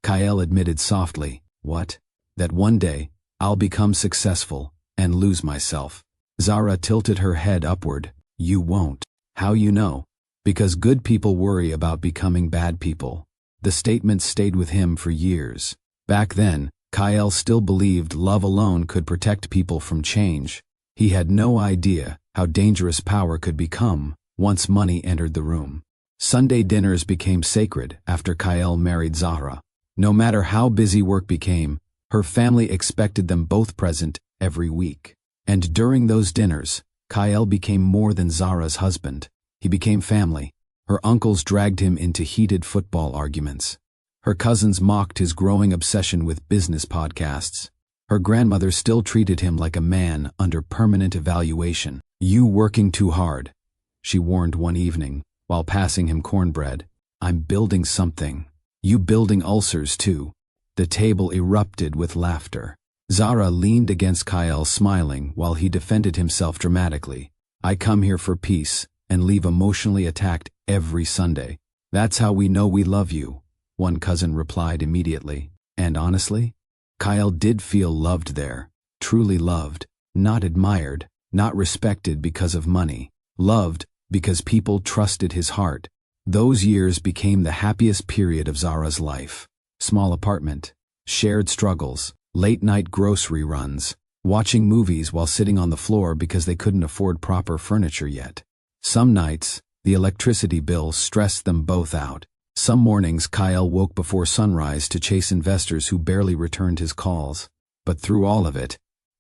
Kyle admitted softly. "What?" "That one day, I'll become successful and lose myself." Zara tilted her head upward. "You won't." "How you know?" "Because good people worry about becoming bad people." The statement stayed with him for years. Back then, Kyle still believed love alone could protect people from change. He had no idea how dangerous power could become once money entered the room. Sunday dinners became sacred after Kyle married Zara. No matter how busy work became, her family expected them both present every week. And during those dinners, Kyle became more than Zara's husband. He became family. Her uncles dragged him into heated football arguments. Her cousins mocked his growing obsession with business podcasts. Her grandmother still treated him like a man under permanent evaluation. "You working too hard," she warned one evening while passing him cornbread. "I'm building something. You building ulcers too." The table erupted with laughter. Zara leaned against Kyle smiling while he defended himself dramatically. "I come here for peace and leave emotionally attacked every Sunday. That's how we know we love you," one cousin replied immediately. And honestly, Kyle did feel loved there, truly loved, not admired, not respected because of money, loved because people trusted his heart. Those years became the happiest period of Zara's life. Small apartment, shared struggles, late-night grocery runs, watching movies while sitting on the floor because they couldn't afford proper furniture yet. Some nights, the electricity bill stressed them both out. Some mornings Kyle woke before sunrise to chase investors who barely returned his calls. But through all of it,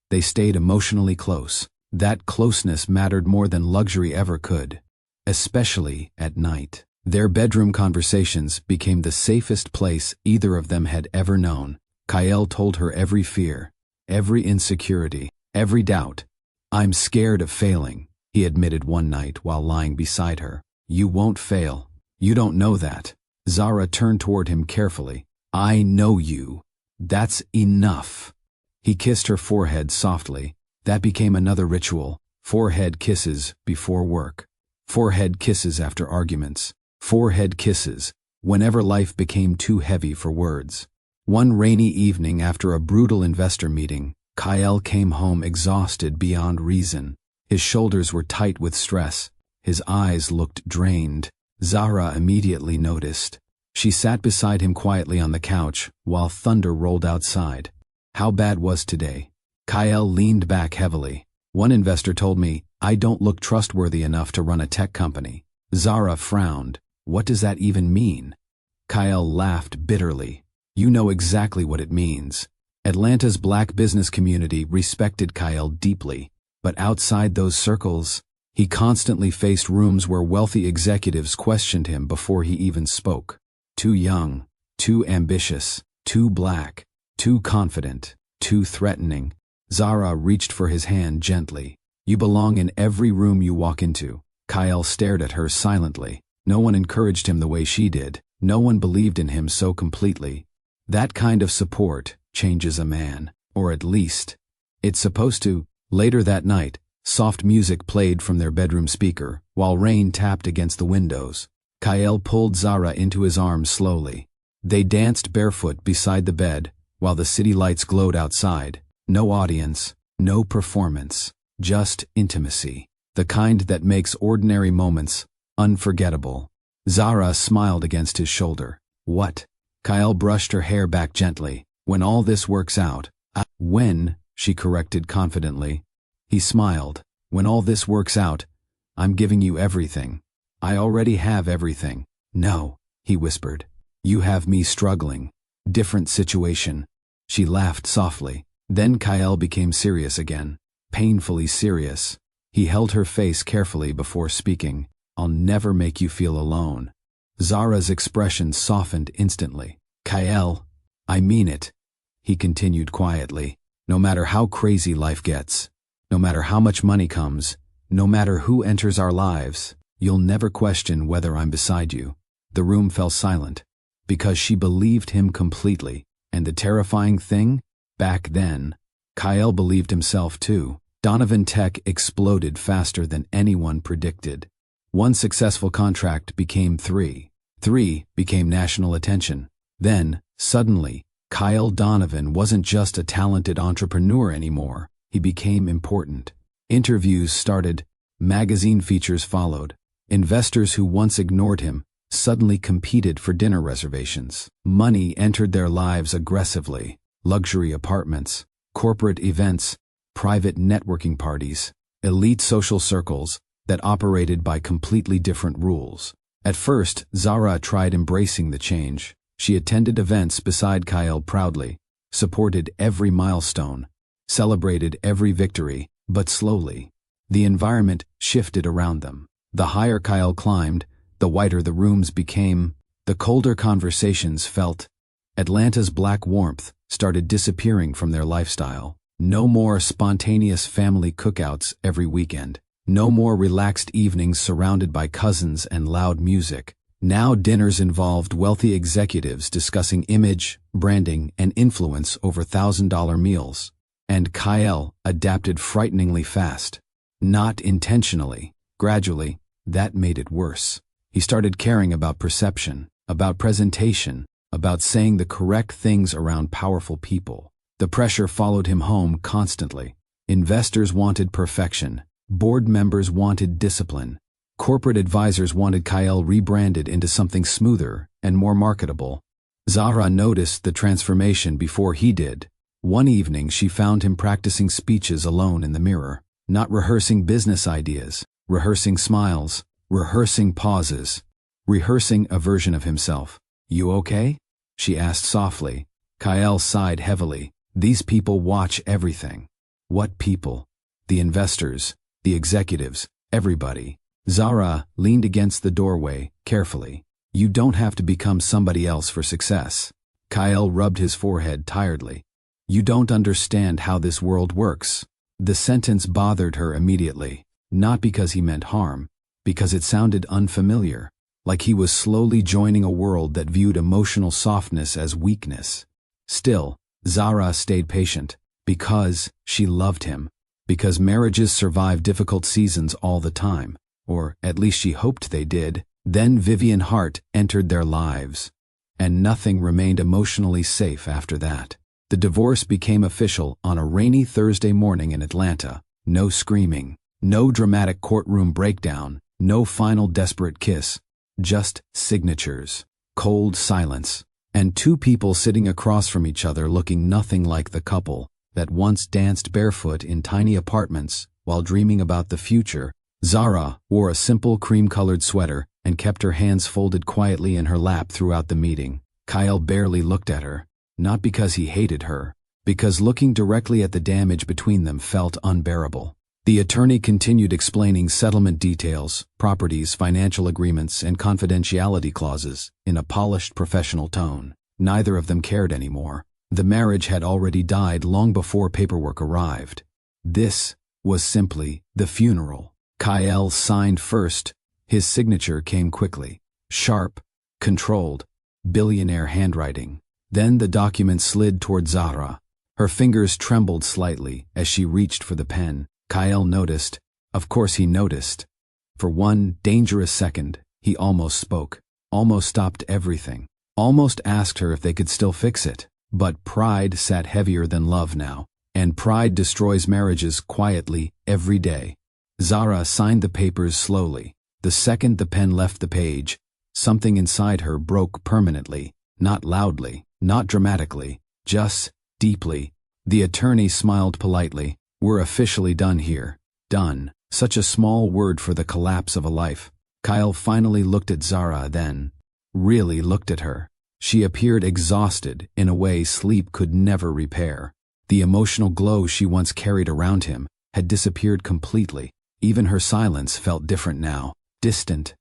they stayed emotionally close. That closeness mattered more than luxury ever could, especially at night. Their bedroom conversations became the safest place either of them had ever known. Kyle told her every fear, every insecurity, every doubt. "I'm scared of failing," he admitted one night while lying beside her. "You won't fail. You don't know that." Zara turned toward him carefully. "I know you. That's enough." He kissed her forehead softly. That became another ritual. Forehead kisses before work. Forehead kisses after arguments. Forehead kisses whenever life became too heavy for words. One rainy evening after a brutal investor meeting, Kyle came home exhausted beyond reason. His shoulders were tight with stress. His eyes looked drained. Zara immediately noticed. She sat beside him quietly on the couch while thunder rolled outside. "How bad was today?" Kyle leaned back heavily. "One investor told me I don't look trustworthy enough to run a tech company." Zara frowned. "What does that even mean?" Kyle laughed bitterly. "You know exactly what it means." Atlanta's black business community respected Kyle deeply, but outside those circles, he constantly faced rooms where wealthy executives questioned him before he even spoke. Too young, too ambitious, too black, too confident, too threatening. Zara reached for his hand gently. "You belong in every room you walk into." Kyle stared at her silently. No one encouraged him the way she did. No one believed in him so completely. That kind of support changes a man, or at least, it's supposed to. Later that night, soft music played from their bedroom speaker, while rain tapped against the windows. Kyle pulled Zara into his arms slowly. They danced barefoot beside the bed, while the city lights glowed outside. No audience, no performance, just intimacy. The kind that makes ordinary moments unforgettable. Zara smiled against his shoulder. "What?" Kyle brushed her hair back gently. "When all this works out." "When," she corrected confidently. He smiled. "When all this works out, I'm giving you everything. I already have everything." "No," he whispered. "You have me struggling. Different situation." She laughed softly. Then Kyle became serious again. Painfully serious. He held her face carefully before speaking. "I'll never make you feel alone." Zara's expression softened instantly. "Kyle, I mean it," he continued quietly. "No matter how crazy life gets, no matter how much money comes, no matter who enters our lives, you'll never question whether I'm beside you." The room fell silent, because she believed him completely. And the terrifying thing? Back then, Kyle believed himself too. Donovan Tech exploded faster than anyone predicted. One successful contract became three. Three became national attention. Then, suddenly, Kyle Donovan wasn't just a talented entrepreneur anymore. He became important. Interviews started. Magazine features followed. Investors who once ignored him suddenly competed for dinner reservations. Money entered their lives aggressively. Luxury apartments, corporate events, private networking parties, elite social circles that operated by completely different rules. At first, Zara tried embracing the change. She attended events beside Kyle proudly, supported every milestone, celebrated every victory, but slowly, the environment shifted around them. The higher Kyle climbed, the whiter the rooms became, the colder conversations felt. Atlanta's black warmth started disappearing from their lifestyle. No more spontaneous family cookouts every weekend. No more relaxed evenings surrounded by cousins and loud music. Now dinners involved wealthy executives discussing image, branding, and influence over $1,000 meals. And Kyle adapted frighteningly fast. Not intentionally. Gradually, that made it worse. He started caring about perception, about presentation, about saying the correct things around powerful people. The pressure followed him home constantly. Investors wanted perfection. Board members wanted discipline. Corporate advisors wanted Kyle rebranded into something smoother and more marketable. Zara noticed the transformation before he did. One evening she found him practicing speeches alone in the mirror, not rehearsing business ideas, rehearsing smiles, rehearsing pauses, rehearsing a version of himself. "You okay?" she asked softly. Kyle sighed heavily. "These people watch everything." "What people?" "The investors, the executives, everybody. Zara leaned against the doorway, carefully. You don't have to become somebody else for success. Kyle rubbed his forehead tiredly. You don't understand how this world works. The sentence bothered her immediately, not because he meant harm, because it sounded unfamiliar, like he was slowly joining a world that viewed emotional softness as weakness. Still, Zara stayed patient, because she loved him, because marriages survive difficult seasons all the time, or at least she hoped they did. Then Vivian Hart entered their lives, and nothing remained emotionally safe after that. The divorce became official on a rainy Thursday morning in Atlanta. No screaming, no dramatic courtroom breakdown, no final desperate kiss, just signatures, cold silence, and two people sitting across from each other looking nothing like the couple that once danced barefoot in tiny apartments while dreaming about the future. Zara wore a simple cream-colored sweater and kept her hands folded quietly in her lap throughout the meeting. Kyle barely looked at her, not because he hated her, because looking directly at the damage between them felt unbearable. The attorney continued explaining settlement details, properties, financial agreements, and confidentiality clauses in a polished professional tone. Neither of them cared anymore. The marriage had already died long before paperwork arrived. This was simply the funeral. Kyle signed first. His signature came quickly, sharp, controlled, billionaire handwriting. Then the document slid toward Zara. Her fingers trembled slightly as she reached for the pen. Kyle noticed. Of course he noticed. For one dangerous second, he almost spoke, almost stopped everything, almost asked her if they could still fix it. But pride sat heavier than love now, and pride destroys marriages quietly every day. Zara signed the papers slowly. The second the pen left the page, something inside her broke permanently, not loudly, not dramatically, just deeply. The attorney smiled politely. We're officially done here. Done. Such a small word for the collapse of a life. Kyle finally looked at Zara, then really looked at her. She appeared exhausted in a way sleep could never repair. The emotional glow she once carried around him had disappeared completely. Even her silence felt different now. Distant,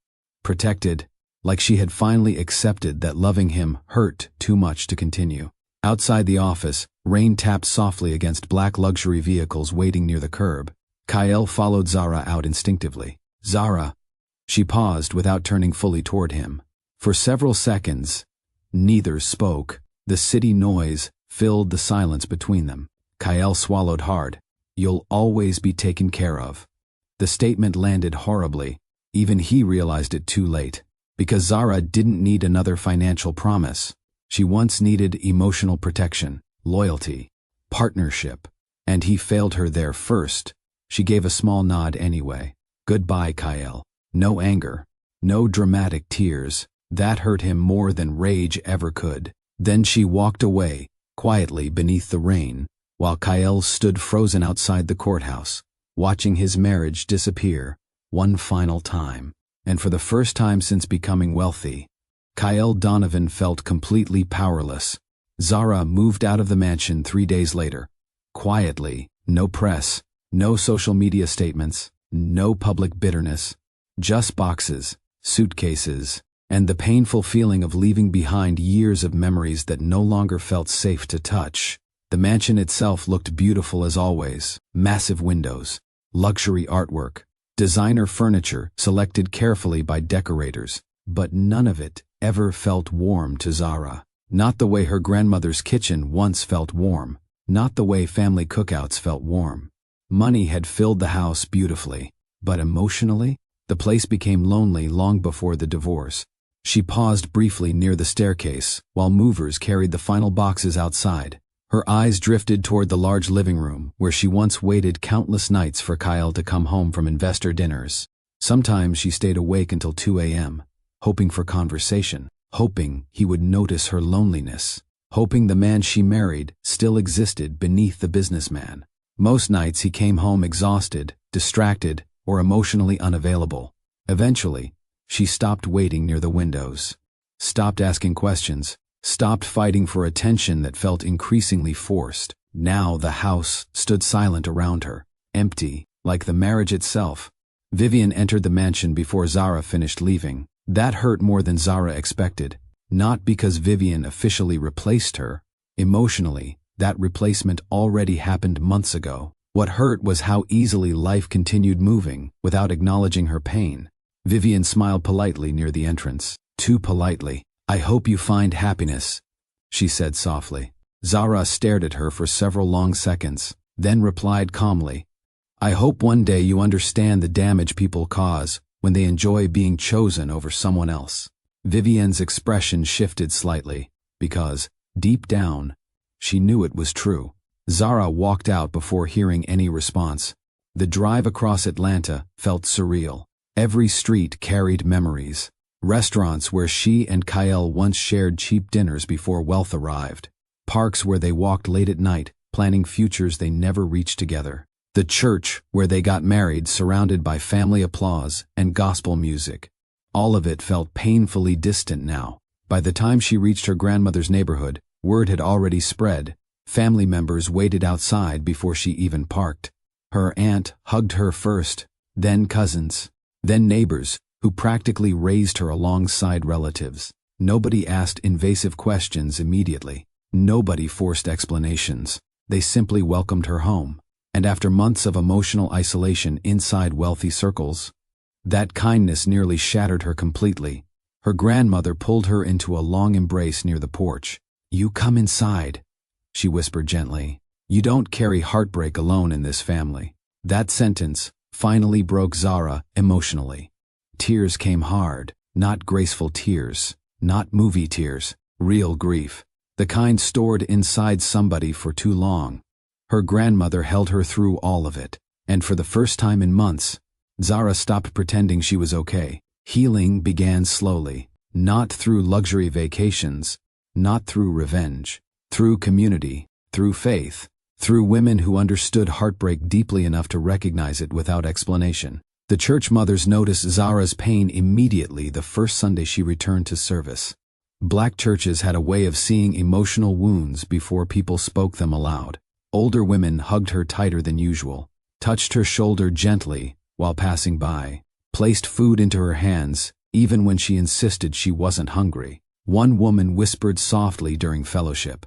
protected, like she had finally accepted that loving him hurt too much to continue. Outside the office, rain tapped softly against black luxury vehicles waiting near the curb. Kyle followed Zara out instinctively. Zara. She paused without turning fully toward him. For several seconds, neither spoke. The city noise filled the silence between them. Kyle swallowed hard. You'll always be taken care of. The statement landed horribly. Even he realized it too late. Because Zara didn't need another financial promise. She once needed emotional protection, loyalty, partnership. And he failed her there first. She gave a small nod anyway. Goodbye, Kyle. No anger. No dramatic tears. That hurt him more than rage ever could. Then she walked away, quietly beneath the rain, while Kyle stood frozen outside the courthouse, watching his marriage disappear one final time. And for the first time since becoming wealthy, Kyle Donovan felt completely powerless. Zara moved out of the mansion 3 days later. Quietly, no press, no social media statements, no public bitterness, just boxes, suitcases, and the painful feeling of leaving behind years of memories that no longer felt safe to touch. The mansion itself looked beautiful as always. Massive windows, luxury artwork, designer furniture selected carefully by decorators, but none of it ever felt warm to Zara. Not the way her grandmother's kitchen once felt warm, not the way family cookouts felt warm. Money had filled the house beautifully, but emotionally, the place became lonely long before the divorce. She paused briefly near the staircase while movers carried the final boxes outside. Her eyes drifted toward the large living room where she once waited countless nights for Kyle to come home from investor dinners. Sometimes she stayed awake until 2 a.m., hoping for conversation, hoping he would notice her loneliness, hoping the man she married still existed beneath the businessman. Most nights he came home exhausted, distracted, or emotionally unavailable. Eventually, she stopped waiting near the windows, stopped asking questions, stopped fighting for attention that felt increasingly forced. Now the house stood silent around her, empty, like the marriage itself. Vivian entered the mansion before Zara finished leaving. That hurt more than Zara expected, not because Vivian officially replaced her. Emotionally, that replacement already happened months ago. What hurt was how easily life continued moving, without acknowledging her pain. Vivian smiled politely near the entrance. Too politely. "I hope you find happiness," she said softly. Zara stared at her for several long seconds, then replied calmly, "I hope one day you understand the damage people cause when they enjoy being chosen over someone else." Vivian's expression shifted slightly, because, deep down, she knew it was true. Zara walked out before hearing any response. The drive across Atlanta felt surreal. Every street carried memories. Restaurants where she and Kyle once shared cheap dinners before wealth arrived. Parks where they walked late at night, planning futures they never reached together. The church where they got married, surrounded by family applause and gospel music. All of it felt painfully distant now. By the time she reached her grandmother's neighborhood, word had already spread. Family members waited outside before she even parked. Her aunt hugged her first, then cousins, then neighbors, who practically raised her alongside relatives. Nobody asked invasive questions immediately. Nobody forced explanations. They simply welcomed her home. And after months of emotional isolation inside wealthy circles, that kindness nearly shattered her completely. Her grandmother pulled her into a long embrace near the porch. "You come inside," she whispered gently. "You don't carry heartbreak alone in this family." That sentence finally broke Zara emotionally. Tears came hard, not graceful tears, not movie tears, real grief. The kind stored inside somebody for too long. Her grandmother held her through all of it, and for the first time in months, Zara stopped pretending she was okay. Healing began slowly, not through luxury vacations, not through revenge, through community, through faith, through women who understood heartbreak deeply enough to recognize it without explanation. The church mothers noticed Zara's pain immediately the first Sunday she returned to service. Black churches had a way of seeing emotional wounds before people spoke them aloud. Older women hugged her tighter than usual, touched her shoulder gently while passing by, placed food into her hands even when she insisted she wasn't hungry. One woman whispered softly during fellowship,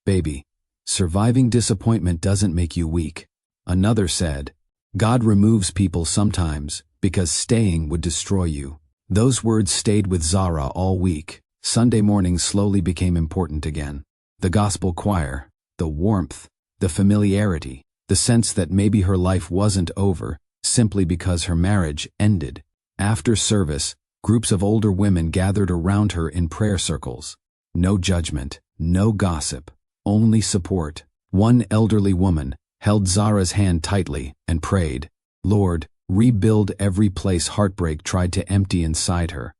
"Baby, surviving disappointment doesn't make you weak." Another said, "God removes people sometimes because staying would destroy you." Those words stayed with Zara all week. Sunday mornings slowly became important again. The gospel choir, the warmth, the familiarity, the sense that maybe her life wasn't over simply because her marriage ended. After service, groups of older women gathered around her in prayer circles. No judgment, no gossip, only support. One elderly woman held Zara's hand tightly and prayed, "Lord, rebuild every place heartbreak tried to empty inside her."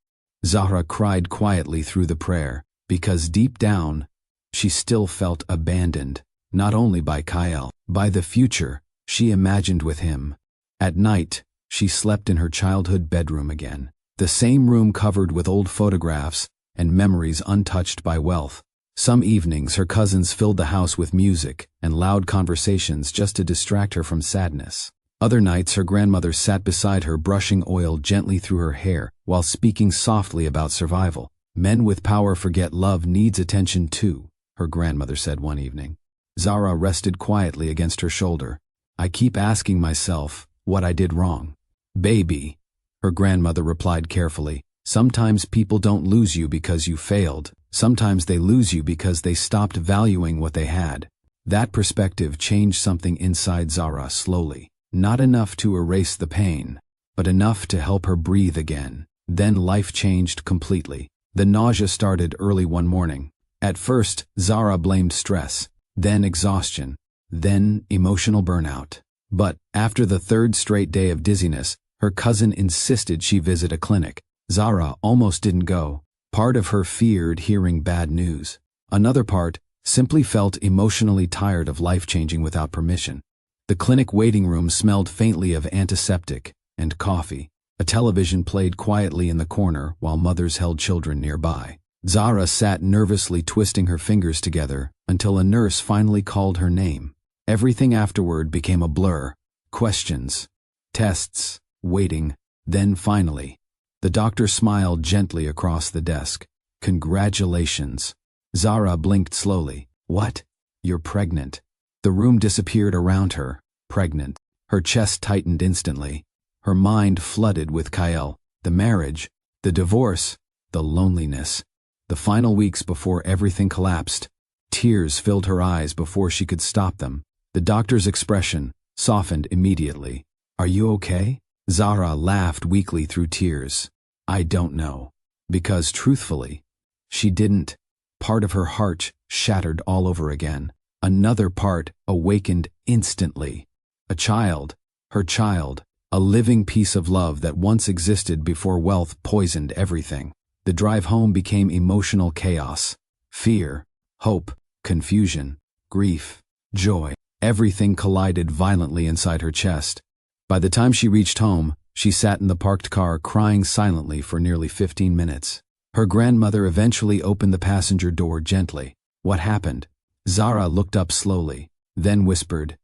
Zara cried quietly through the prayer, because deep down, she still felt abandoned, not only by Kyle, by the future she imagined with him. At night, she slept in her childhood bedroom again, the same room covered with old photographs and memories untouched by wealth. Some evenings her cousins filled the house with music and loud conversations just to distract her from sadness. Other nights her grandmother sat beside her brushing oil gently through her hair while speaking softly about survival. "Men with power forget love needs attention too," her grandmother said one evening. Zara rested quietly against her shoulder. "I keep asking myself what I did wrong." "Baby," her grandmother replied carefully, "sometimes people don't lose you because you failed. Sometimes they lose you because they stopped valuing what they had." That perspective changed something inside Zara slowly. Not enough to erase the pain, but enough to help her breathe again. Then life changed completely. The nausea started early one morning. At first, Zara blamed stress, then exhaustion, then emotional burnout. But after the third straight day of dizziness, her cousin insisted she visit a clinic. Zara almost didn't go. Part of her feared hearing bad news. Another part simply felt emotionally tired of life changing without permission. The clinic waiting room smelled faintly of antiseptic and coffee. A television played quietly in the corner while mothers held children nearby. Zara sat nervously twisting her fingers together until a nurse finally called her name. Everything afterward became a blur. Questions, tests, waiting, then finally. The doctor smiled gently across the desk. Congratulations. Zara blinked slowly. What? You're pregnant. The room disappeared around her. Pregnant. Her chest tightened instantly. Her mind flooded with Kyle, the marriage, the divorce, the loneliness. The final weeks before everything collapsed. Tears filled her eyes before she could stop them. The doctor's expression softened immediately. Are you okay? Zara laughed weakly through tears. I don't know. Because truthfully, she didn't. Part of her heart shattered all over again. Another part awakened instantly. A child, her child, a living piece of love that once existed before wealth poisoned everything. The drive home became emotional chaos. Fear, hope, confusion, grief, joy. Everything collided violently inside her chest. By the time she reached home, she sat in the parked car crying silently for nearly 15 minutes. Her grandmother eventually opened the passenger door gently. What happened? Zara looked up slowly, then whispered,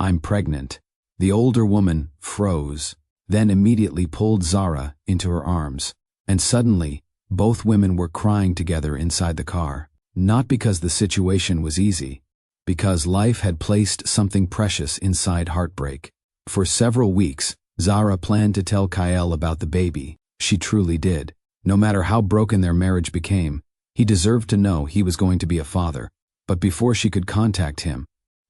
I'm pregnant. The older woman froze, then immediately pulled Zara into her arms. And suddenly, both women were crying together inside the car. Not because the situation was easy, because life had placed something precious inside heartbreak. For several weeks, Zara planned to tell Kyle about the baby. She truly did. No matter how broken their marriage became, he deserved to know he was going to be a father. But before she could contact him,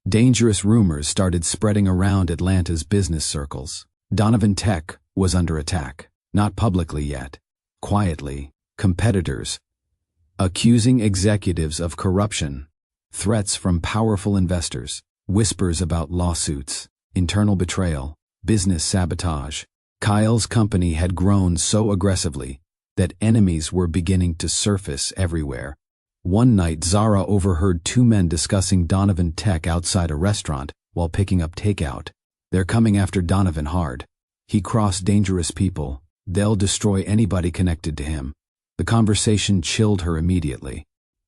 dangerous rumors started spreading around Atlanta's business circles. Donovan Tech was under attack. Not publicly yet. Quietly, competitors, accusing executives of corruption, threats from powerful investors, whispers about lawsuits, internal betrayal, business sabotage. Kyle's company had grown so aggressively that enemies were beginning to surface everywhere. One night, Zara overheard two men discussing Donovan Tech outside a restaurant while picking up takeout. They're coming after Donovan hard. He crossed dangerous people. They'll destroy anybody connected to him. The conversation chilled her immediately.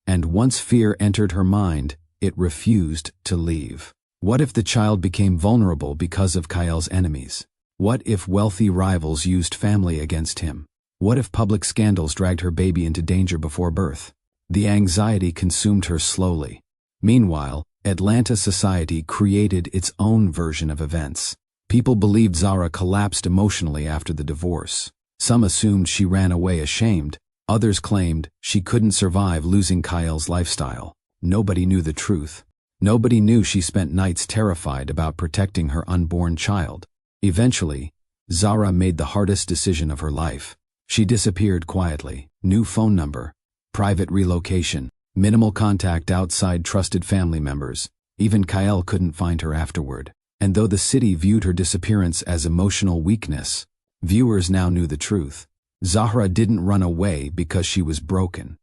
And once fear entered her mind, it refused to leave. What if the child became vulnerable because of Kyle's enemies? What if wealthy rivals used family against him? What if public scandals dragged her baby into danger before birth? The anxiety consumed her slowly. Meanwhile, Atlanta society created its own version of events. People believed Zara collapsed emotionally after the divorce. Some assumed she ran away ashamed. Others claimed she couldn't survive losing Kyle's lifestyle. Nobody knew the truth. Nobody knew she spent nights terrified about protecting her unborn child. Eventually, Zara made the hardest decision of her life. She disappeared quietly. New phone number, private relocation, minimal contact outside trusted family members. Even Kyle couldn't find her afterward. And though the city viewed her disappearance as emotional weakness, viewers now knew the truth. Zahra didn't run away because she was broken.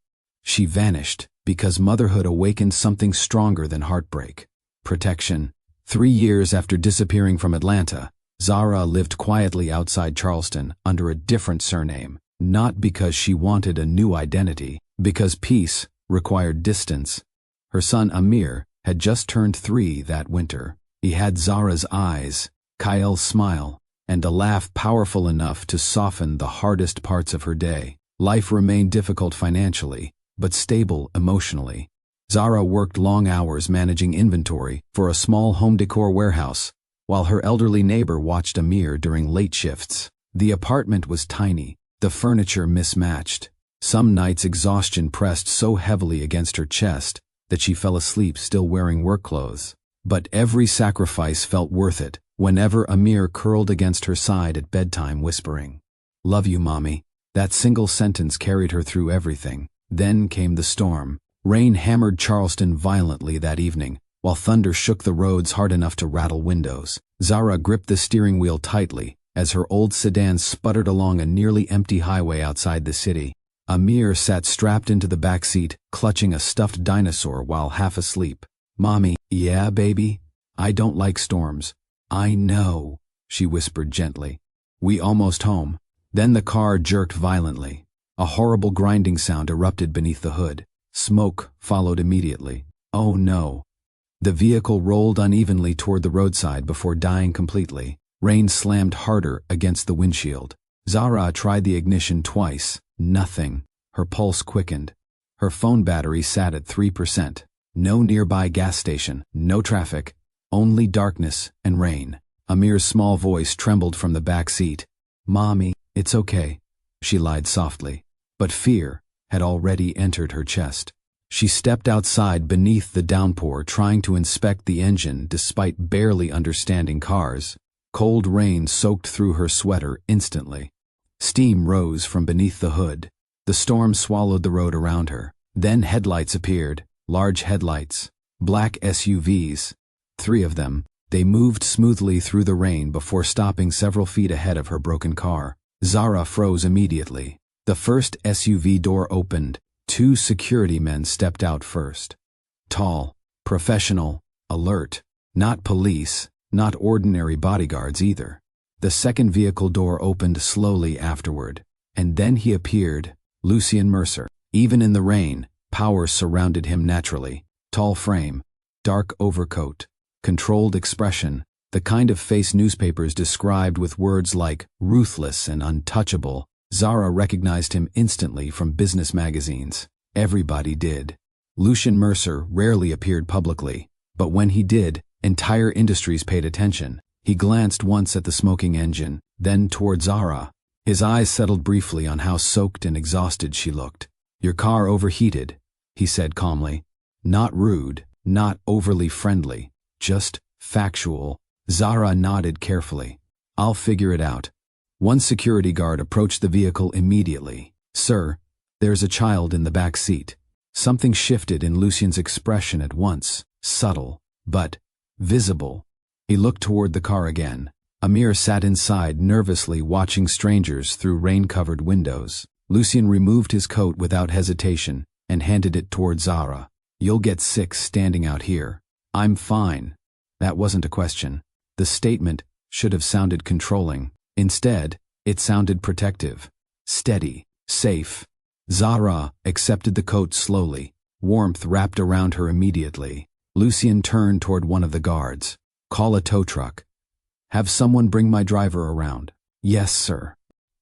She vanished because motherhood awakened something stronger than heartbreak. Protection. 3 years after disappearing from Atlanta, Zahra lived quietly outside Charleston under a different surname, not because she wanted a new identity, because peace required distance. Her son Amir had just turned 3 that winter. He had Zahra's eyes, Kyle's smile, and a laugh powerful enough to soften the hardest parts of her day. Life remained difficult financially, but stable emotionally. Zahra worked long hours managing inventory for a small home decor warehouse, while her elderly neighbor watched Amir during late shifts. The apartment was tiny, the furniture mismatched. Some nights exhaustion pressed so heavily against her chest that she fell asleep still wearing work clothes. But every sacrifice felt worth it whenever Amir curled against her side at bedtime whispering, "Love you, Mommy." That single sentence carried her through everything. Then came the storm. Rain hammered Charleston violently that evening, while thunder shook the roads hard enough to rattle windows. Zahra gripped the steering wheel tightly as her old sedan sputtered along a nearly empty highway outside the city. Amir sat strapped into the back seat, clutching a stuffed dinosaur while half asleep. "Mommy." "Yeah, baby? I don't like storms." "I know," she whispered gently. "We almost home." Then the car jerked violently. A horrible grinding sound erupted beneath the hood. Smoke followed immediately. Oh no. The vehicle rolled unevenly toward the roadside before dying completely. Rain slammed harder against the windshield. Zara tried the ignition twice. Nothing. Her pulse quickened. Her phone battery sat at 3%. No nearby gas station, no traffic, only darkness and rain. Amir's small voice trembled from the back seat. "Mommy, it's okay," she lied softly. But fear had already entered her chest. She stepped outside beneath the downpour, trying to inspect the engine despite barely understanding cars. Cold rain soaked through her sweater instantly. Steam rose from beneath the hood. The storm swallowed the road around her. Then headlights appeared, large headlights, black SUVs. 3 of them. They moved smoothly through the rain before stopping several feet ahead of her broken car. Zara froze immediately. The first SUV door opened. 2 security men stepped out first. Tall, professional, alert. Not police, not ordinary bodyguards either. The second vehicle door opened slowly afterward. And then he appeared, Lucien Mercer. Even in the rain, power surrounded him naturally. Tall frame, dark overcoat, controlled expression, the kind of face newspapers described with words like ruthless and untouchable. Zara recognized him instantly from business magazines. Everybody did. Lucien Mercer rarely appeared publicly, but when he did, entire industries paid attention. He glanced once at the smoking engine, then toward Zara. His eyes settled briefly on how soaked and exhausted she looked. "Your car overheated," he said calmly. Not rude, not overly friendly, just factual. Zara nodded carefully. "I'll figure it out." One security guard approached the vehicle immediately. "Sir, there's a child in the back seat." Something shifted in Lucien's expression at once, subtle, but visible. He looked toward the car again. Amir sat inside nervously watching strangers through rain-covered windows. Lucien removed his coat without hesitation and handed it toward Zara. "You'll get sick standing out here." "I'm fine." That wasn't a question. The statement should have sounded controlling. Instead, it sounded protective, steady, safe. Zara accepted the coat slowly. Warmth wrapped around her immediately. Lucien turned toward one of the guards. "Call a tow truck." "Have someone bring my driver around." "Yes, sir."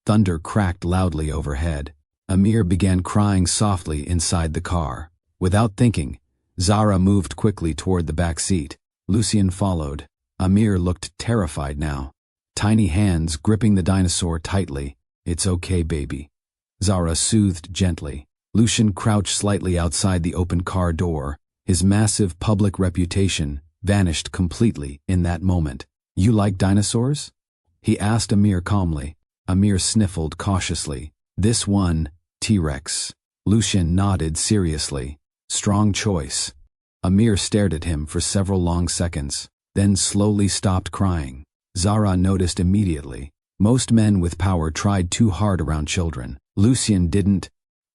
Thunder cracked loudly overhead. Amir began crying softly inside the car. Without thinking, Zara moved quickly toward the back seat. Lucien followed. Amir looked terrified now. Tiny hands gripping the dinosaur tightly. "It's okay, baby." Zara soothed gently. Lucien crouched slightly outside the open car door. His massive public reputation vanished completely in that moment. "You like dinosaurs?" he asked Amir calmly. Amir sniffled cautiously. "This one, T-Rex." Lucien nodded seriously. "Strong choice." Amir stared at him for several long seconds, then slowly stopped crying. Zara noticed immediately. Most men with power tried too hard around children. Lucien didn't.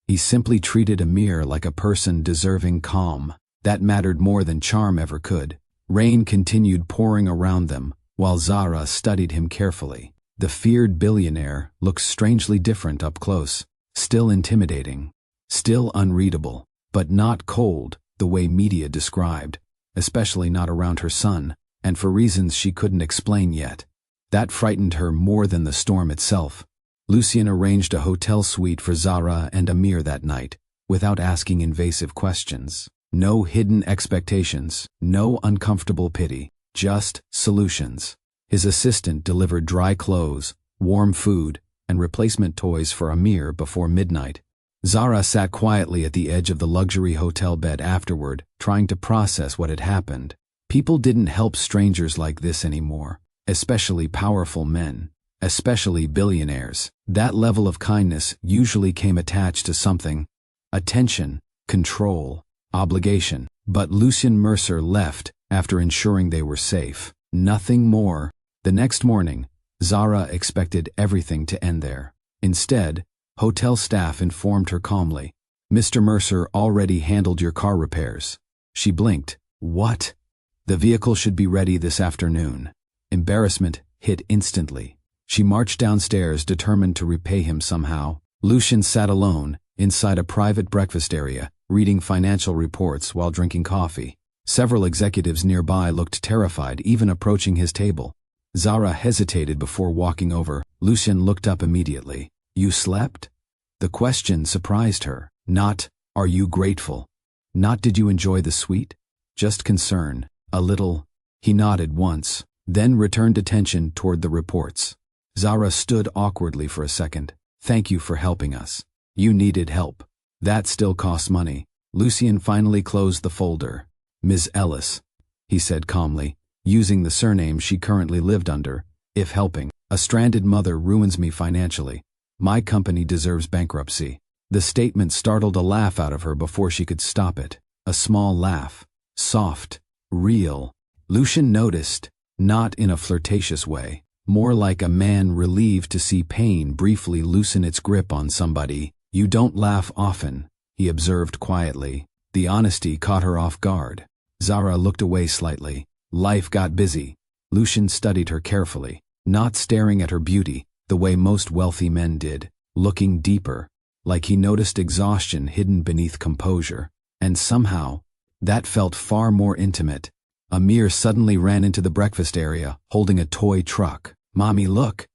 He simply treated Amir like a person deserving calm. That mattered more than charm ever could. Rain continued pouring around them, while Zara studied him carefully. The feared billionaire looked strangely different up close. Still intimidating. Still unreadable. But not cold, the way media described. Especially not around her son, and for reasons she couldn't explain yet. That frightened her more than the storm itself. Lucien arranged a hotel suite for Zara and Amir that night, without asking invasive questions. No hidden expectations, no uncomfortable pity, just solutions. His assistant delivered dry clothes, warm food, and replacement toys for Amir before midnight. Zara sat quietly at the edge of the luxury hotel bed afterward, trying to process what had happened. People didn't help strangers like this anymore, especially powerful men, especially billionaires. That level of kindness usually came attached to something: attention, control, obligation. But Lucien Mercer left after ensuring they were safe. Nothing more. The next morning, Zara expected everything to end there. Instead, hotel staff informed her calmly, "Mr. Mercer already handled your car repairs." She blinked. "What?" "The vehicle should be ready this afternoon." Embarrassment hit instantly. She marched downstairs, determined to repay him somehow. Lucien sat alone, inside a private breakfast area, reading financial reports while drinking coffee. Several executives nearby looked terrified, even approaching his table. Zara hesitated before walking over. Lucien looked up immediately. You slept? The question surprised her. Not, are you grateful? Not, did you enjoy the suite? Just concern. A little. He nodded once, then returned attention toward the reports. Zara stood awkwardly for a second. Thank you for helping us. You needed help. That still costs money. Lucien finally closed the folder. Ms. Ellis, he said calmly, using the surname she currently lived under. If helping a stranded mother ruins me financially, my company deserves bankruptcy. The statement startled a laugh out of her before she could stop it. A small laugh. Soft. Real. Lucien noticed, not in a flirtatious way, more like a man relieved to see pain briefly loosen its grip on somebody. You don't laugh often, he observed quietly. The honesty caught her off guard. Zara looked away slightly. Life got busy. Lucien studied her carefully, not staring at her beauty the way most wealthy men did, looking deeper, like he noticed exhaustion hidden beneath composure. And somehow, that felt far more intimate. Amir suddenly ran into the breakfast area, holding a toy truck. Mommy, look!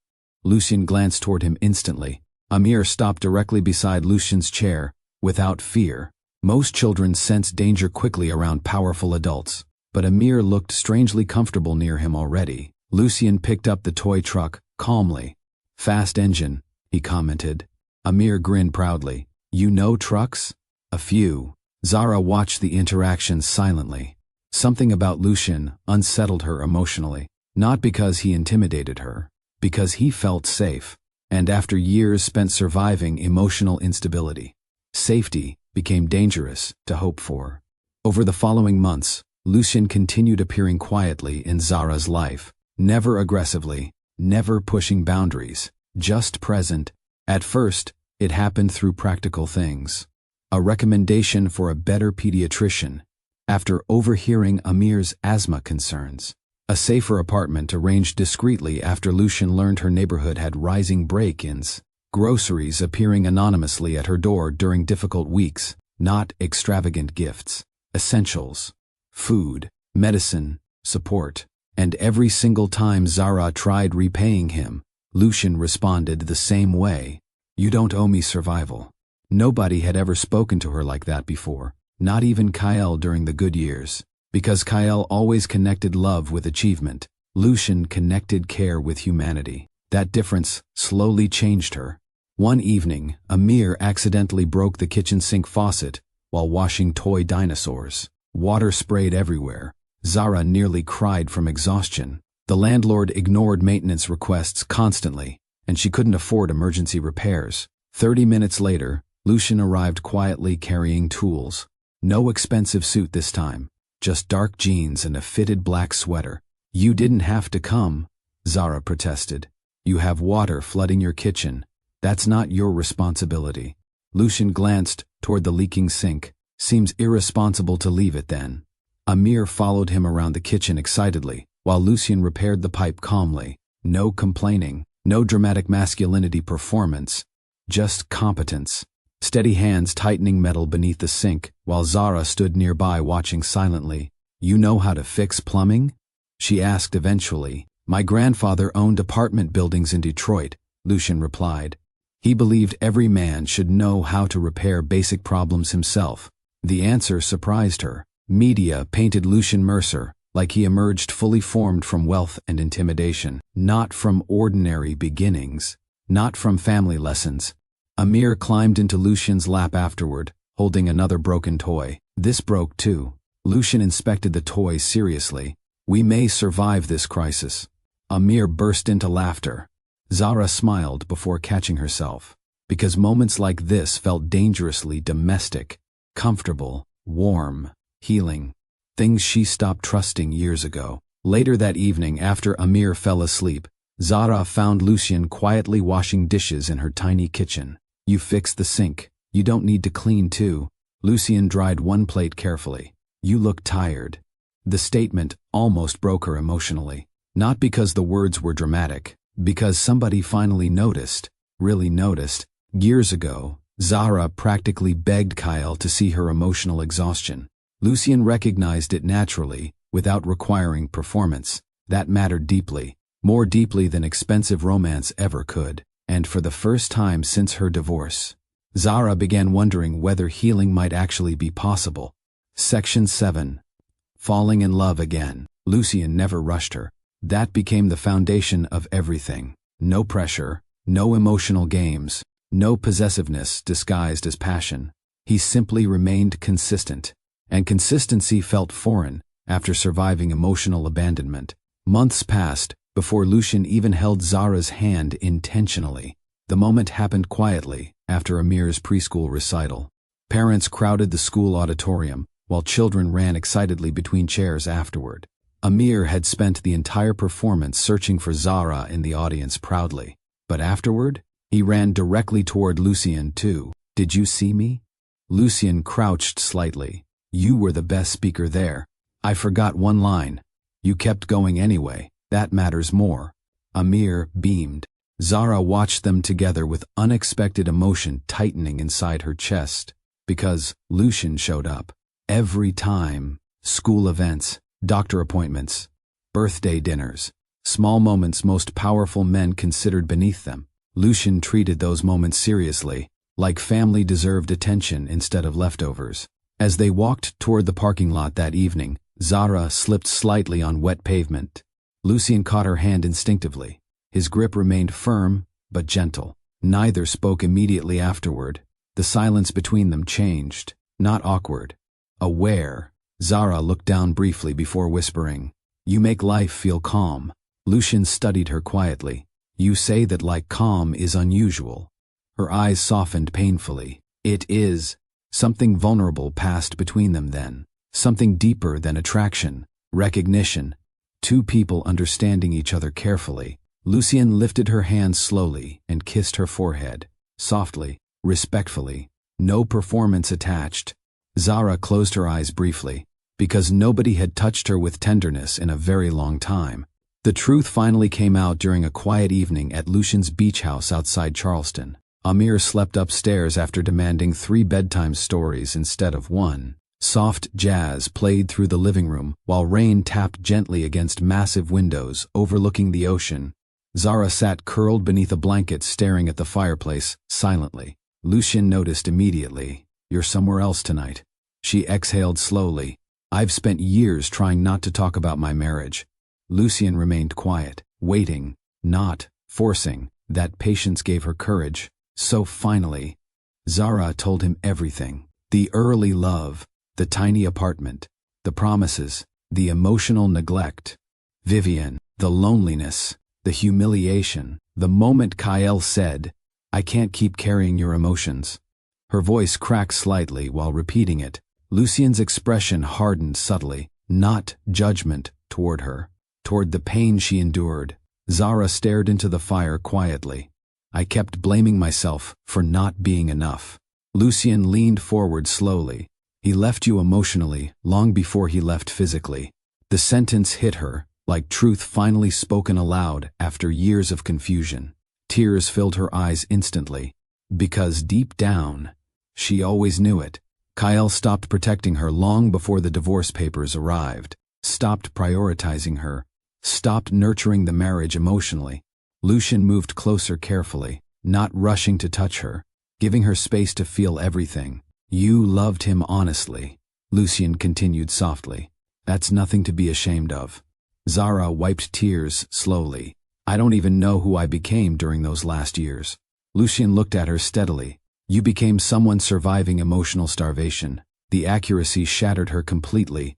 Lucien glanced toward him instantly. Amir stopped directly beside Lucien's chair, without fear. Most children sense danger quickly around powerful adults, but Amir looked strangely comfortable near him already. Lucien picked up the toy truck, calmly. Fast engine, he commented. Amir grinned proudly. You know trucks? A few. Zara watched the interaction silently. Something about Lucien unsettled her emotionally, not because he intimidated her, because he felt safe, and after years spent surviving emotional instability, safety became dangerous to hope for. Over the following months, Lucien continued appearing quietly in Zara's life, never aggressively, never pushing boundaries, just present. At first, it happened through practical things. A recommendation for a better pediatrician, after overhearing Amir's asthma concerns. A safer apartment arranged discreetly after Lucien learned her neighborhood had rising break-ins. Groceries appearing anonymously at her door during difficult weeks, not extravagant gifts. Essentials. Food, medicine, support. And every single time Zara tried repaying him, Lucien responded the same way. You don't owe me survival. Nobody had ever spoken to her like that before, not even Kyle during the good years. Because Kyle always connected love with achievement, Lucien connected care with humanity. That difference slowly changed her. One evening, Amir accidentally broke the kitchen sink faucet while washing toy dinosaurs. Water sprayed everywhere. Zara nearly cried from exhaustion. The landlord ignored maintenance requests constantly, and she couldn't afford emergency repairs. 30 minutes later, Lucien arrived quietly carrying tools. No expensive suit this time, just dark jeans and a fitted black sweater. You didn't have to come, Zara protested. You have water flooding your kitchen. That's not your responsibility. Lucien glanced toward the leaking sink. Seems irresponsible to leave it then. Amir followed him around the kitchen excitedly, while Lucien repaired the pipe calmly. No complaining, no dramatic masculinity performance, just competence. Steady hands tightening metal beneath the sink, while Zara stood nearby watching silently. You know how to fix plumbing? She asked eventually. My grandfather owned apartment buildings in Detroit, Lucien replied. He believed every man should know how to repair basic problems himself. The answer surprised her. Media painted Lucien Mercer like he emerged fully formed from wealth and intimidation, not from ordinary beginnings, not from family lessons. Amir climbed into Lucien's lap afterward, holding another broken toy. This broke too. Lucien inspected the toy seriously. We may survive this crisis. Amir burst into laughter. Zara smiled before catching herself, because moments like this felt dangerously domestic, comfortable, warm, healing, things she stopped trusting years ago. Later that evening, after Amir fell asleep, Zara found Lucien quietly washing dishes in her tiny kitchen. You fixed the sink. You don't need to clean too. Lucien dried one plate carefully. You look tired. The statement almost broke her emotionally. Not because the words were dramatic, because somebody finally noticed, really noticed. Years ago, Zara practically begged Kyle to see her emotional exhaustion. Lucien recognized it naturally, without requiring performance. That mattered deeply, more deeply than expensive romance ever could. And for the first time since her divorce, Zara began wondering whether healing might actually be possible. Section 7. Falling in love again. Lucien never rushed her. That became the foundation of everything. No pressure, no emotional games, no possessiveness disguised as passion. He simply remained consistent. And consistency felt foreign after surviving emotional abandonment. Months passed before Lucien even held Zara's hand intentionally. The moment happened quietly after Amir's preschool recital. Parents crowded the school auditorium, while children ran excitedly between chairs afterward. Amir had spent the entire performance searching for Zara in the audience proudly. But afterward, he ran directly toward Lucien too. "Did you see me?" Lucien crouched slightly. "You were the best speaker there. I forgot one line. You kept going anyway. That matters more." Amir beamed. Zara watched them together with unexpected emotion tightening inside her chest. Because Lucien showed up. Every time. School events, doctor appointments, birthday dinners. Small moments most powerful men considered beneath them. Lucien treated those moments seriously, like family deserved attention instead of leftovers. As they walked toward the parking lot that evening, Zara slipped slightly on wet pavement. Lucien caught her hand instinctively. His grip remained firm, but gentle. Neither spoke immediately afterward. The silence between them changed, not awkward. Aware. Zara looked down briefly before whispering, "You make life feel calm." Lucien studied her quietly. "You say that like calm is unusual." Her eyes softened painfully. "It is." Something vulnerable passed between them then. Something deeper than attraction, recognition. Two people understanding each other carefully. Lucien lifted her hand slowly and kissed her forehead. Softly, respectfully. No performance attached. Zara closed her eyes briefly, because nobody had touched her with tenderness in a very long time. The truth finally came out during a quiet evening at Lucien's beach house outside Charleston. Amir slept upstairs after demanding 3 bedtime stories instead of 1. Soft jazz played through the living room while rain tapped gently against massive windows overlooking the ocean. Zara sat curled beneath a blanket staring at the fireplace, silently. Lucien noticed immediately. "You're somewhere else tonight." She exhaled slowly. "I've spent years trying not to talk about my marriage." Lucien remained quiet, waiting, not forcing. That patience gave her courage. So finally, Zara told him everything. The early love, the tiny apartment, the promises, the emotional neglect. Vivian, the loneliness, the humiliation. The moment Kyle said, "I can't keep carrying your emotions." Her voice cracked slightly while repeating it. Lucien's expression hardened subtly, not judgment toward her, toward the pain she endured. Zara stared into the fire quietly. "I kept blaming myself for not being enough." Lucien leaned forward slowly. "He left you emotionally long before he left physically." The sentence hit her, like truth finally spoken aloud after years of confusion. Tears filled her eyes instantly. Because deep down, she always knew it. Kyle stopped protecting her long before the divorce papers arrived, stopped prioritizing her, stopped nurturing the marriage emotionally. Lucien moved closer carefully, not rushing to touch her, giving her space to feel everything. "You loved him honestly," Lucien continued softly. "That's nothing to be ashamed of." Zara wiped tears slowly. "I don't even know who I became during those last years." Lucien looked at her steadily. "You became someone surviving emotional starvation." The accuracy shattered her completely.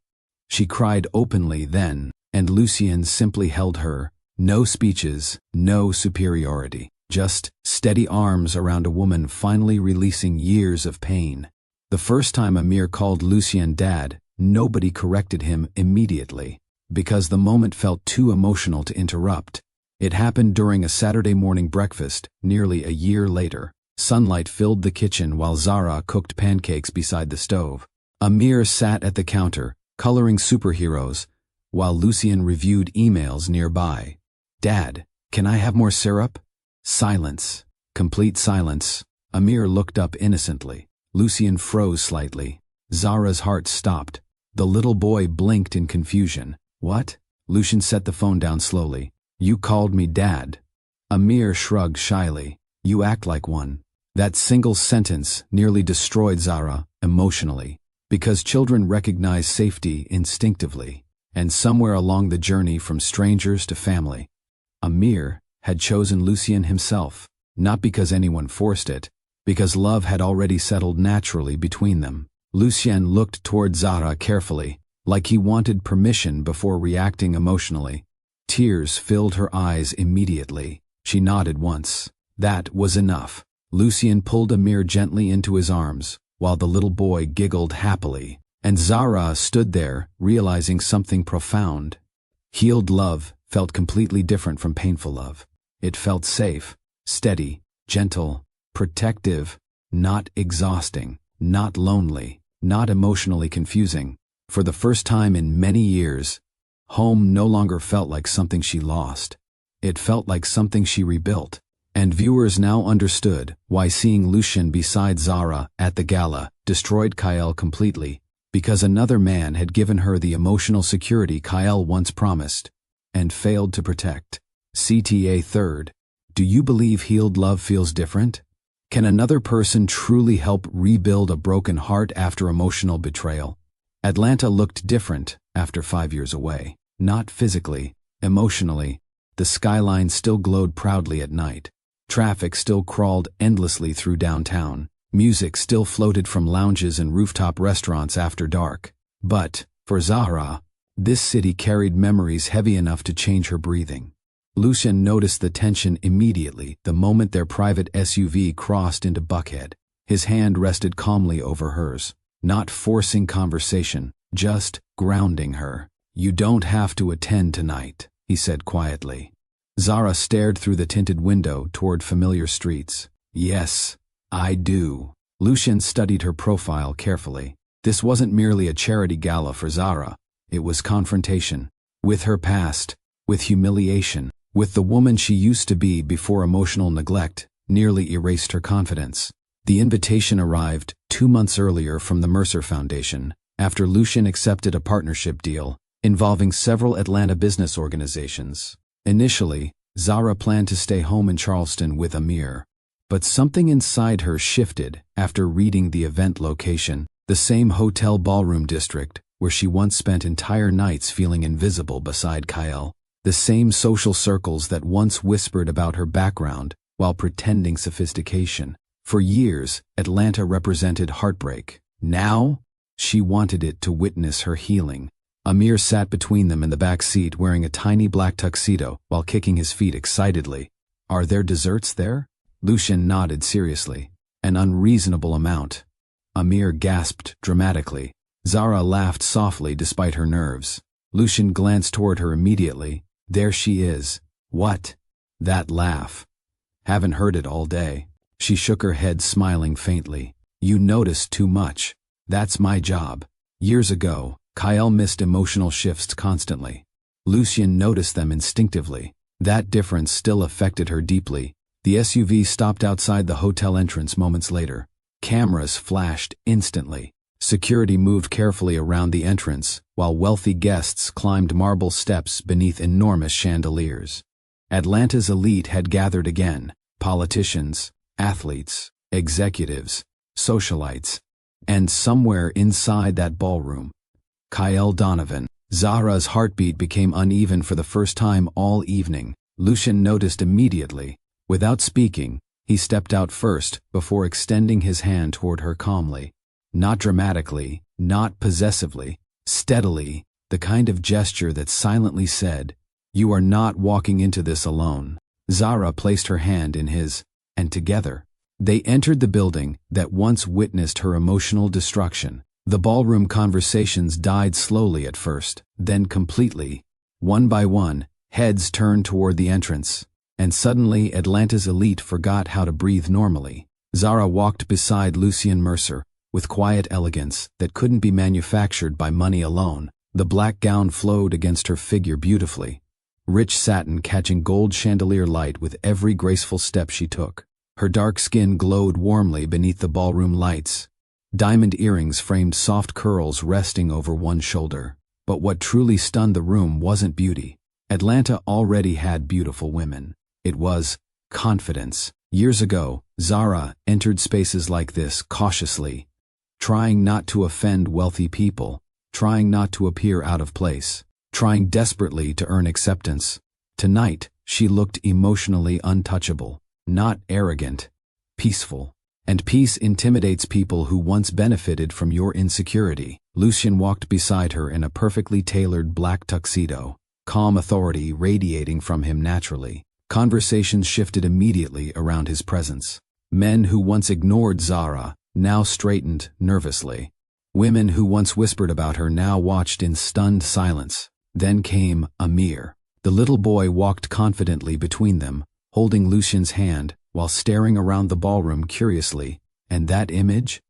She cried openly then, and Lucien simply held her. No speeches, no superiority. Just steady arms around a woman finally releasing years of pain. The first time Amir called Lucien dad, nobody corrected him immediately, because the moment felt too emotional to interrupt. It happened during a Saturday morning breakfast, nearly a year later. Sunlight filled the kitchen while Zara cooked pancakes beside the stove. Amir sat at the counter, coloring superheroes, while Lucien reviewed emails nearby. "Dad, can I have more syrup?" Silence. Complete silence. Amir looked up innocently. Lucien froze slightly. Zara's heart stopped. The little boy blinked in confusion. "What?" Lucien set the phone down slowly. You called me dad. Amir shrugged shyly. You act like one. That single sentence nearly destroyed Zara emotionally, because children recognize safety instinctively, and somewhere along the journey from strangers to family, Amir had chosen Lucien himself, not because anyone forced it, because love had already settled naturally between them. Lucien looked toward Zara carefully, like he wanted permission before reacting emotionally. Tears filled her eyes immediately. She nodded once. That was enough. Lucien pulled Amir gently into his arms, while the little boy giggled happily, and Zara stood there, realizing something profound. Healed love felt completely different from painful love. It felt safe, steady, gentle, protective, not exhausting, not lonely, not emotionally confusing. For the first time in many years, home no longer felt like something she lost. It felt like something she rebuilt. And viewers now understood why seeing Lucien beside Zara at the gala destroyed Kyle completely, because another man had given her the emotional security Kyle once promised and failed to protect. CTA third. Do you believe healed love feels different? Can another person truly help rebuild a broken heart after emotional betrayal? Atlanta looked different after 5 years away. Not physically, emotionally. The skyline still glowed proudly at night. Traffic still crawled endlessly through downtown. Music still floated from lounges and rooftop restaurants after dark. But, for Zahra, this city carried memories heavy enough to change her breathing. Lucien noticed the tension immediately the moment their private SUV crossed into Buckhead. His hand rested calmly over hers, not forcing conversation, just grounding her. You don't have to attend tonight, he said quietly. Zara stared through the tinted window toward familiar streets. Yes, I do. Lucien studied her profile carefully. This wasn't merely a charity gala for Zara. It was confrontation. With her past, with humiliation, with the woman she used to be before emotional neglect nearly erased her confidence. The invitation arrived 2 months earlier from the Mercer Foundation, after Lucien accepted a partnership deal involving several Atlanta business organizations. Initially, Zara planned to stay home in Charleston with Amir. But something inside her shifted after reading the event location, the same hotel ballroom district where she once spent entire nights feeling invisible beside Kyle. The same social circles that once whispered about her background while pretending sophistication. For years, Atlanta represented heartbreak. Now, she wanted it to witness her healing. Amir sat between them in the back seat wearing a tiny black tuxedo while kicking his feet excitedly. Are there desserts there? Lucien nodded seriously. An unreasonable amount. Amir gasped dramatically. Zara laughed softly despite her nerves. Lucien glanced toward her immediately. There she is. What? That laugh. Haven't heard it all day. She shook her head, smiling faintly. You noticed too much. That's my job. Years ago, Kyle missed emotional shifts constantly. Lucien noticed them instinctively. That difference still affected her deeply. The SUV stopped outside the hotel entrance moments later. Cameras flashed instantly. Security moved carefully around the entrance, while wealthy guests climbed marble steps beneath enormous chandeliers. Atlanta's elite had gathered again. Politicians, athletes, executives, socialites. And somewhere inside that ballroom, Kyle Donovan. Zahra's heartbeat became uneven for the first time all evening. Lucien noticed immediately. Without speaking, he stepped out first before extending his hand toward her calmly. Not dramatically, not possessively, steadily, the kind of gesture that silently said, "You are not walking into this alone." Zara placed her hand in his, and together, they entered the building that once witnessed her emotional destruction. The ballroom conversations died slowly at first, then completely. One by one, heads turned toward the entrance, and suddenly Atlanta's elite forgot how to breathe normally. Zara walked beside Lucien Mercer, with quiet elegance that couldn't be manufactured by money alone. The black gown flowed against her figure beautifully, rich satin catching gold chandelier light with every graceful step she took. Her dark skin glowed warmly beneath the ballroom lights. Diamond earrings framed soft curls resting over one shoulder. But what truly stunned the room wasn't beauty. Atlanta already had beautiful women. It was confidence. Years ago, Zara entered spaces like this cautiously, trying not to offend wealthy people, trying not to appear out of place, trying desperately to earn acceptance. Tonight, she looked emotionally untouchable, not arrogant, peaceful. And peace intimidates people who once benefited from your insecurity. Lucien walked beside her in a perfectly tailored black tuxedo, calm authority radiating from him naturally. Conversations shifted immediately around his presence. Men who once ignored Zara now straightened nervously. Women who once whispered about her now watched in stunned silence. Then came Amir. The little boy walked confidently between them, holding Lucien's hand while staring around the ballroom curiously. And that image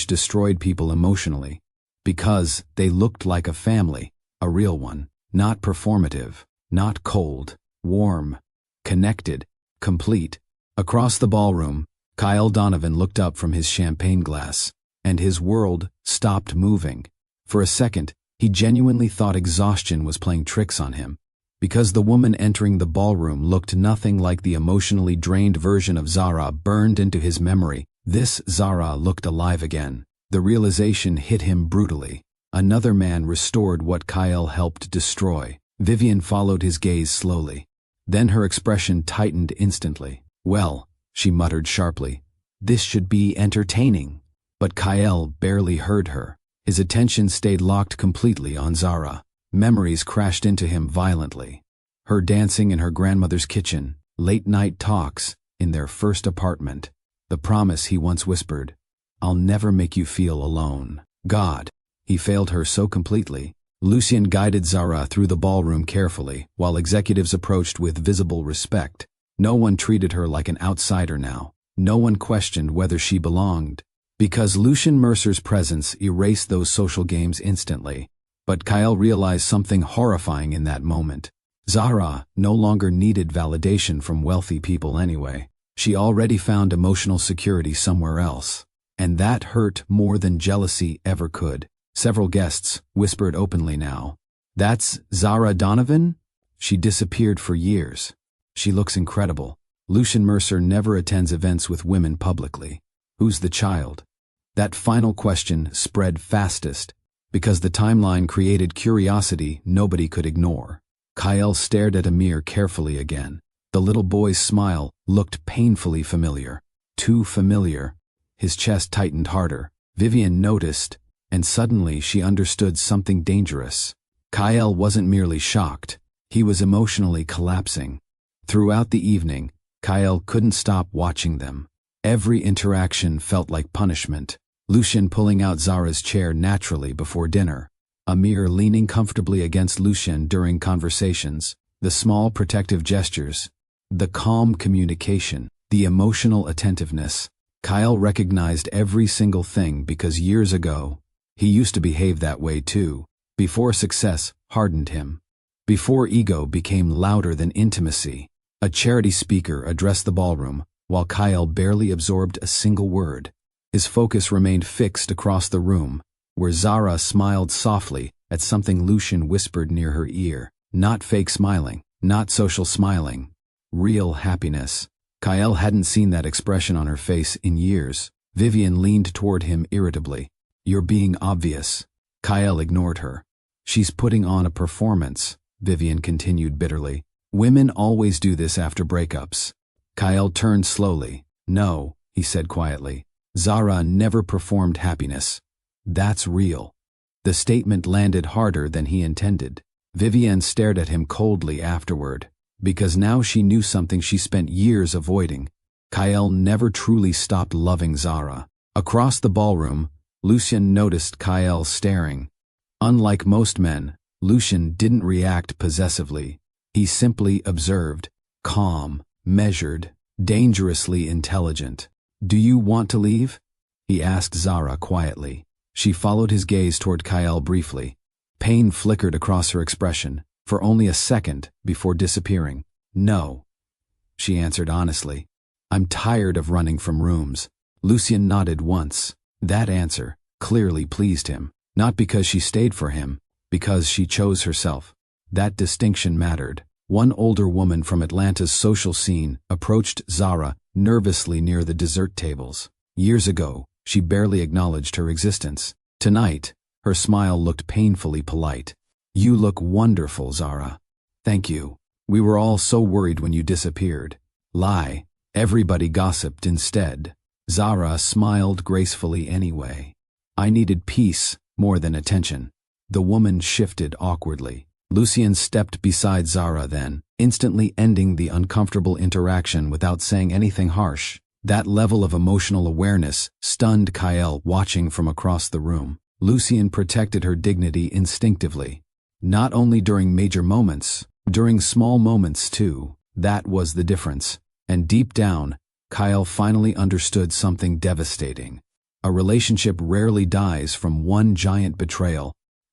destroyed people emotionally. Because they looked like a family, a real one, not performative, not cold, warm, connected, complete. Across the ballroom, Kyle Donovan looked up from his champagne glass, and his world stopped moving. For a second, he genuinely thought exhaustion was playing tricks on him. Because the woman entering the ballroom looked nothing like the emotionally drained version of Zara burned into his memory, this Zara looked alive again. The realization hit him brutally. Another man restored what Kyle helped destroy. Vivian followed his gaze slowly. Then her expression tightened instantly. "Well," she muttered sharply, "this should be entertaining." But Kyle barely heard her. His attention stayed locked completely on Zara. Memories crashed into him violently. Her dancing in her grandmother's kitchen, late-night talks in their first apartment, the promise he once whispered, "I'll never make you feel alone." God, he failed her so completely. Lucien guided Zara through the ballroom carefully, while executives approached with visible respect. No one treated her like an outsider now. No one questioned whether she belonged. Because Lucien Mercer's presence erased those social games instantly. But Kyle realized something horrifying in that moment. Zara no longer needed validation from wealthy people anyway. She already found emotional security somewhere else. And that hurt more than jealousy ever could. Several guests whispered openly now. "That's Zara Donovan? She disappeared for years. She looks incredible. Lucien Mercer never attends events with women publicly. Who's the child?" That final question spread fastest, because the timeline created curiosity nobody could ignore. Kyle stared at Amir carefully again. The little boy's smile looked painfully familiar. Too familiar. His chest tightened harder. Vivian noticed, and suddenly she understood something dangerous. Kyle wasn't merely shocked. He was emotionally collapsing. Throughout the evening, Kyle couldn't stop watching them. Every interaction felt like punishment. Lucien pulling out Zara's chair naturally before dinner. Amir leaning comfortably against Lucien during conversations. The small protective gestures. The calm communication. The emotional attentiveness. Kyle recognized every single thing because years ago, he used to behave that way too. Before success hardened him. Before ego became louder than intimacy. A charity speaker addressed the ballroom, while Kyle barely absorbed a single word. His focus remained fixed across the room, where Zara smiled softly at something Lucien whispered near her ear. Not fake smiling, not social smiling. Real happiness. Kyle hadn't seen that expression on her face in years. Vivian leaned toward him irritably. "You're being obvious." Kyle ignored her. "She's putting on a performance," Vivian continued bitterly. "Women always do this after breakups." Kyle turned slowly. "No," he said quietly. "Zara never performed happiness. That's real." The statement landed harder than he intended. Vivian stared at him coldly afterward, because now she knew something she spent years avoiding. Kyle never truly stopped loving Zara. Across the ballroom, Lucien noticed Kyle staring. Unlike most men, Lucien didn't react possessively. He simply observed, calm, measured, dangerously intelligent. "Do you want to leave?" he asked Zara quietly. She followed his gaze toward Kyle briefly. Pain flickered across her expression, for only a second before disappearing. "No," she answered honestly. "I'm tired of running from rooms." Lucien nodded once. That answer clearly pleased him, not because she stayed for him, because she chose herself. That distinction mattered. One older woman from Atlanta's social scene approached Zara nervously near the dessert tables. Years ago, she barely acknowledged her existence. Tonight, her smile looked painfully polite. "You look wonderful, Zara." "Thank you. We were all so worried when you disappeared." Lie. Everybody gossiped instead. Zara smiled gracefully anyway. "I needed peace more than attention." The woman shifted awkwardly. Lucien stepped beside Zara then, instantly ending the uncomfortable interaction without saying anything harsh. That level of emotional awareness stunned Kyle watching from across the room. Lucien protected her dignity instinctively. Not only during major moments, during small moments too. That was the difference. And deep down, Kyle finally understood something devastating. A relationship rarely dies from one giant betrayal.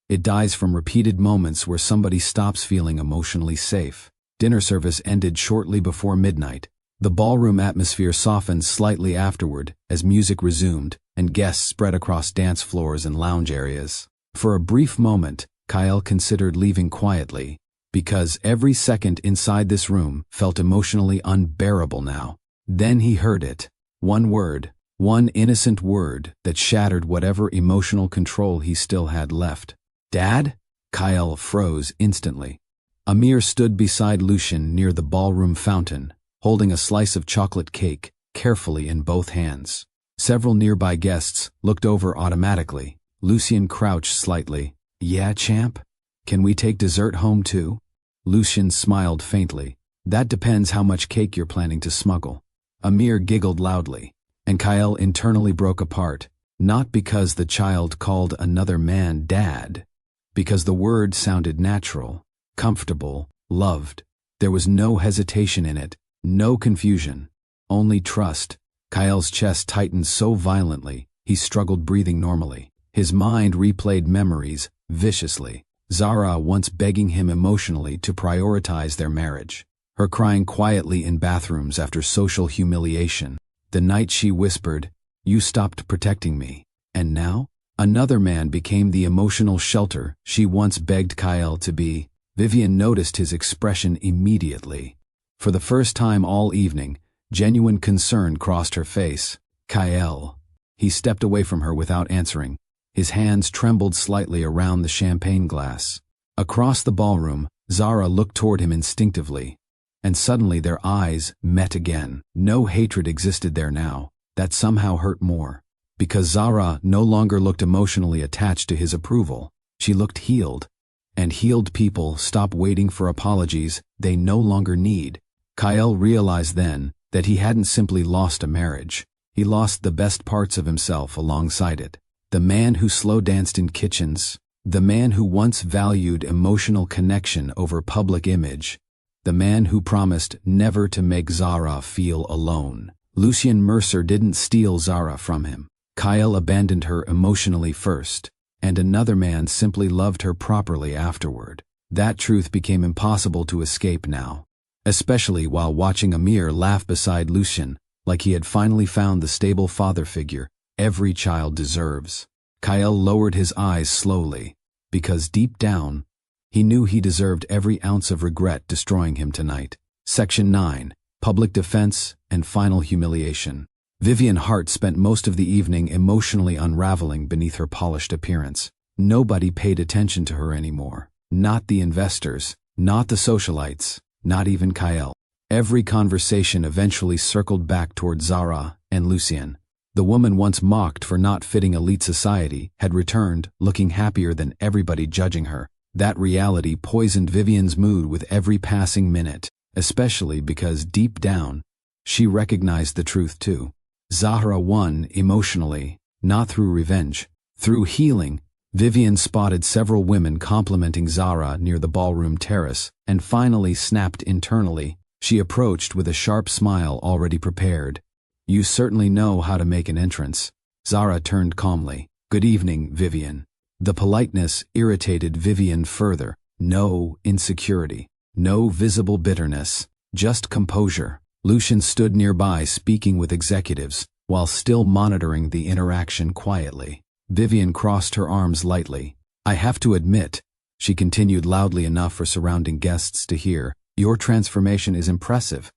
It dies from repeated moments where somebody stops feeling emotionally safe. Dinner service ended shortly before midnight. The ballroom atmosphere softened slightly afterward as music resumed and guests spread across dance floors and lounge areas. For a brief moment, Kyle considered leaving quietly, because every second inside this room felt emotionally unbearable now. Then he heard it. One word, one innocent word that shattered whatever emotional control he still had left. "Dad?" Kyle froze instantly. Amir stood beside Lucien near the ballroom fountain, holding a slice of chocolate cake carefully in both hands. Several nearby guests looked over automatically. Lucien crouched slightly. "Yeah, champ? Can we take dessert home too?" Lucien smiled faintly. "That depends how much cake you're planning to smuggle." Amir giggled loudly, and Kyle internally broke apart, not because the child called another man dad, because the word sounded natural, comfortable, loved. There was no hesitation in it, no confusion, only trust. Kyle's chest tightened so violently, he struggled breathing normally. His mind replayed memories viciously. Zara once begging him emotionally to prioritize their marriage. Her crying quietly in bathrooms after social humiliation. The night she whispered, "You stopped protecting me." And now, another man became the emotional shelter she once begged Kyle to be. Vivian noticed his expression immediately. For the first time all evening, genuine concern crossed her face. "Kyle." He stepped away from her without answering. His hands trembled slightly around the champagne glass. Across the ballroom, Zara looked toward him instinctively. And suddenly their eyes met again. No hatred existed there now. That somehow hurt more. Because Zara no longer looked emotionally attached to his approval. She looked healed. And healed people stop waiting for apologies they no longer need. Kyle realized then that he hadn't simply lost a marriage. He lost the best parts of himself alongside it. The man who slow danced in kitchens. The man who once valued emotional connection over public image. The man who promised never to make Zara feel alone. Lucien Mercer didn't steal Zara from him. Kyle abandoned her emotionally first, and another man simply loved her properly afterward. That truth became impossible to escape now, especially while watching Amir laugh beside Lucien, like he had finally found the stable father figure every child deserves. Kyle lowered his eyes slowly, because deep down, he knew he deserved every ounce of regret destroying him tonight. Section 9. Public Defense and Final Humiliation. Vivian Hart spent most of the evening emotionally unraveling beneath her polished appearance. Nobody paid attention to her anymore. Not the investors, not the socialites, not even Kyle. Every conversation eventually circled back toward Zara and Lucien. The woman once mocked for not fitting elite society had returned, looking happier than everybody judging her. That reality poisoned Vivian's mood with every passing minute, especially because deep down, she recognized the truth too. Zahra won emotionally, not through revenge. Through healing, Vivian spotted several women complimenting Zara near the ballroom terrace, and finally snapped internally. She approached with a sharp smile already prepared. "You certainly know how to make an entrance." Zara turned calmly. "Good evening, Vivian." The politeness irritated Vivian further. No insecurity, no visible bitterness, just composure. Lucien stood nearby speaking with executives, while still monitoring the interaction quietly. Vivian crossed her arms lightly. "I have to admit," She continued loudly enough for surrounding guests to hear. Your transformation is impressive.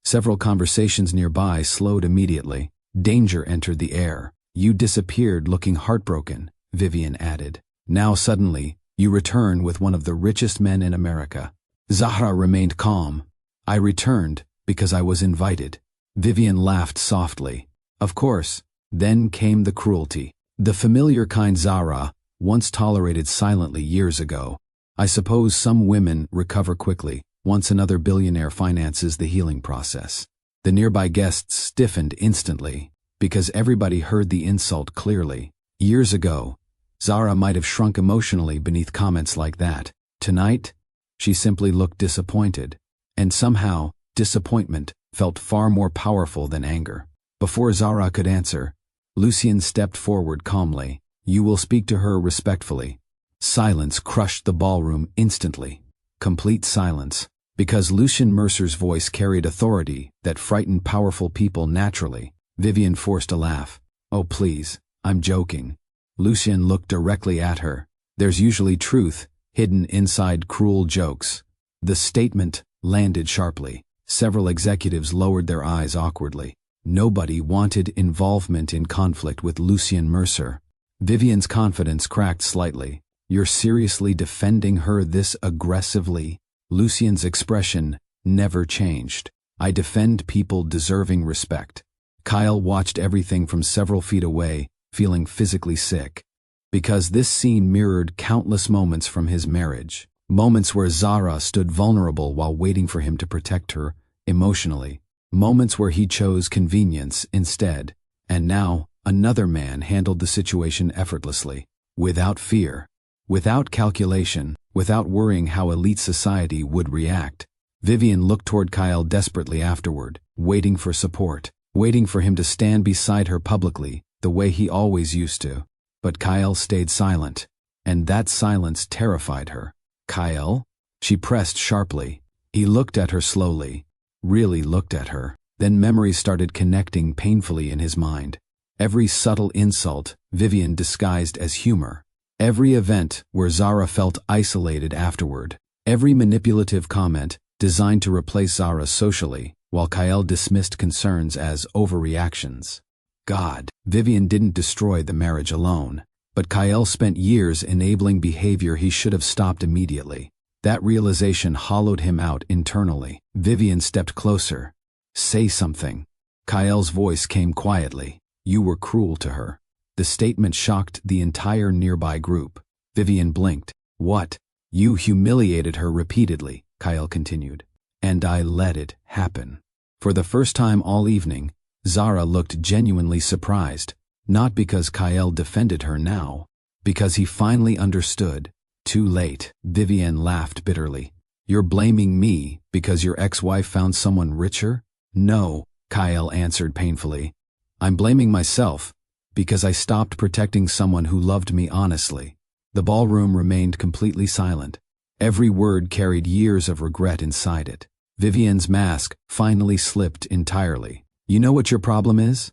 Several conversations nearby slowed immediately. Danger entered the air. You disappeared looking heartbroken, Vivian added. Now suddenly, you return with one of the richest men in America. Zahra remained calm. I returned because I was invited. Vivian laughed softly. Of course. Then came the cruelty. The familiar kind Zahra, once tolerated silently years ago. I suppose some women recover quickly once another billionaire finances the healing process. The nearby guests stiffened instantly because everybody heard the insult clearly. Years ago, Zahra might have shrunk emotionally beneath comments like that. Tonight, she simply looked disappointed. And somehow, disappointment felt far more powerful than anger. Before Zahra could answer, Lucien stepped forward calmly. You will speak to her respectfully. Silence crushed the ballroom instantly. Complete silence. Because Lucien Mercer's voice carried authority that frightened powerful people naturally. Vivian forced a laugh. Oh please, I'm joking. Lucien looked directly at her. There's usually truth hidden inside cruel jokes. The statement landed sharply. Several executives lowered their eyes awkwardly. Nobody wanted involvement in conflict with Lucien Mercer. Vivian's confidence cracked slightly. You're seriously defending her this aggressively? Lucien's expression never changed. I defend people deserving respect. Kyle watched everything from several feet away, feeling physically sick. Because this scene mirrored countless moments from his marriage. Moments where Zahra stood vulnerable while waiting for him to protect her emotionally. Moments where he chose convenience instead. And now, another man handled the situation effortlessly. Without fear. Without calculation. Without worrying how elite society would react. Vivian looked toward Kyle desperately afterward, waiting for support. Waiting for him to stand beside her publicly, the way he always used to. But Kyle stayed silent. And that silence terrified her. Kyle? She pressed sharply. He looked at her slowly. Really looked at her. Then memories started connecting painfully in his mind. Every subtle insult, Vivian disguised as humor. Every event where Zahra felt isolated afterward. Every manipulative comment designed to replace Zahra socially, while Kyle dismissed concerns as overreactions. God, Vivian didn't destroy the marriage alone. But Kyle spent years enabling behavior he should have stopped immediately. That realization hollowed him out internally. Vivian stepped closer. Say something. Kyle's voice came quietly. You were cruel to her. The statement shocked the entire nearby group. Vivian blinked. What? You humiliated her repeatedly, Kyle continued. And I let it happen. For the first time all evening, Zahra looked genuinely surprised. Not because Kyle defended her now. Because he finally understood. Too late. Vivian laughed bitterly. You're blaming me because your ex-wife found someone richer? No, Kyle answered painfully. I'm blaming myself. Because I stopped protecting someone who loved me honestly. The ballroom remained completely silent. Every word carried years of regret inside it. Vivian's mask finally slipped entirely. You know what your problem is?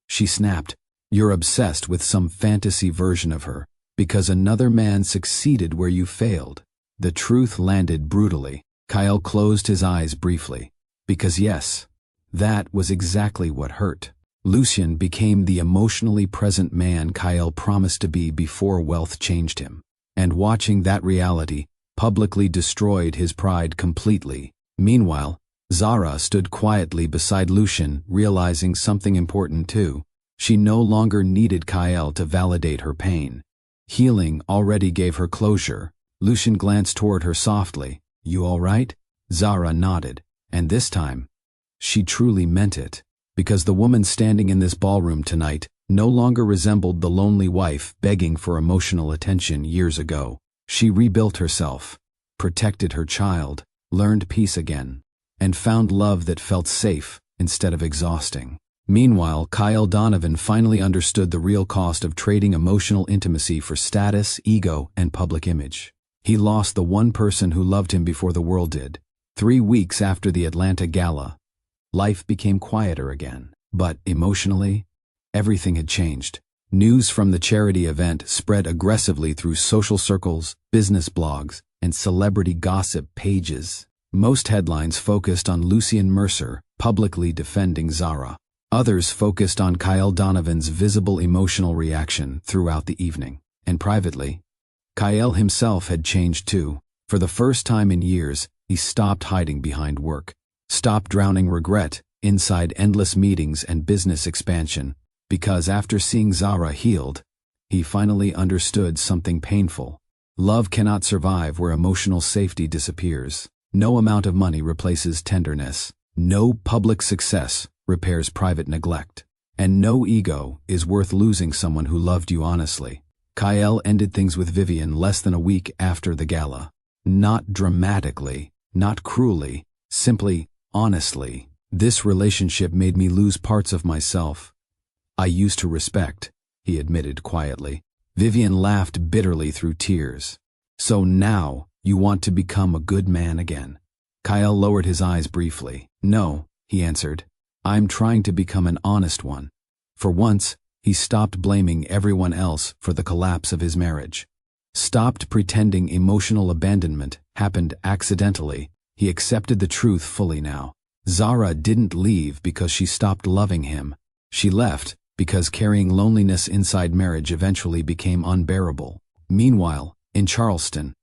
She snapped. You're obsessed with some fantasy version of her, because another man succeeded where you failed. The truth landed brutally. Kyle closed his eyes briefly. Because yes, that was exactly what hurt. Lucien became the emotionally present man Kyle promised to be before wealth changed him. And watching that reality publicly destroyed his pride completely. Meanwhile, Zahra stood quietly beside Lucien, realizing something important too. She no longer needed Kyle to validate her pain. Healing already gave her closure. Lucien glanced toward her softly. You all right? Zahra nodded. And this time, she truly meant it. Because the woman standing in this ballroom tonight no longer resembled the lonely wife begging for emotional attention years ago. She rebuilt herself, protected her child, learned peace again, and found love that felt safe instead of exhausting. Meanwhile, Kyle Donovan finally understood the real cost of trading emotional intimacy for status, ego, and public image. He lost the one person who loved him before the world did. 3 weeks after the Atlanta Gala, life became quieter again. But emotionally, everything had changed. News from the charity event spread aggressively through social circles, business blogs, and celebrity gossip pages. Most headlines focused on Lucien Mercer publicly defending Zara. Others focused on Kyle Donovan's visible emotional reaction throughout the evening. And privately, Kyle himself had changed too. For the first time in years, he stopped hiding behind work, stopped drowning regret inside endless meetings and business expansion, because after seeing Zara healed, he finally understood something painful. Love cannot survive where emotional safety disappears. No amount of money replaces tenderness. No public success repairs private neglect. And no ego is worth losing someone who loved you honestly. Kyle ended things with Vivian less than a week after the gala. Not dramatically, not cruelly, simply, honestly. This relationship made me lose parts of myself I used to respect, he admitted quietly. Vivian laughed bitterly through tears. So now, you want to become a good man again? Kyle lowered his eyes briefly. No, he answered. I'm trying to become an honest one. For once, he stopped blaming everyone else for the collapse of his marriage. Stopped pretending emotional abandonment happened accidentally. He accepted the truth fully now. Zara didn't leave because she stopped loving him. She left because carrying loneliness inside marriage eventually became unbearable. Meanwhile, in Charleston,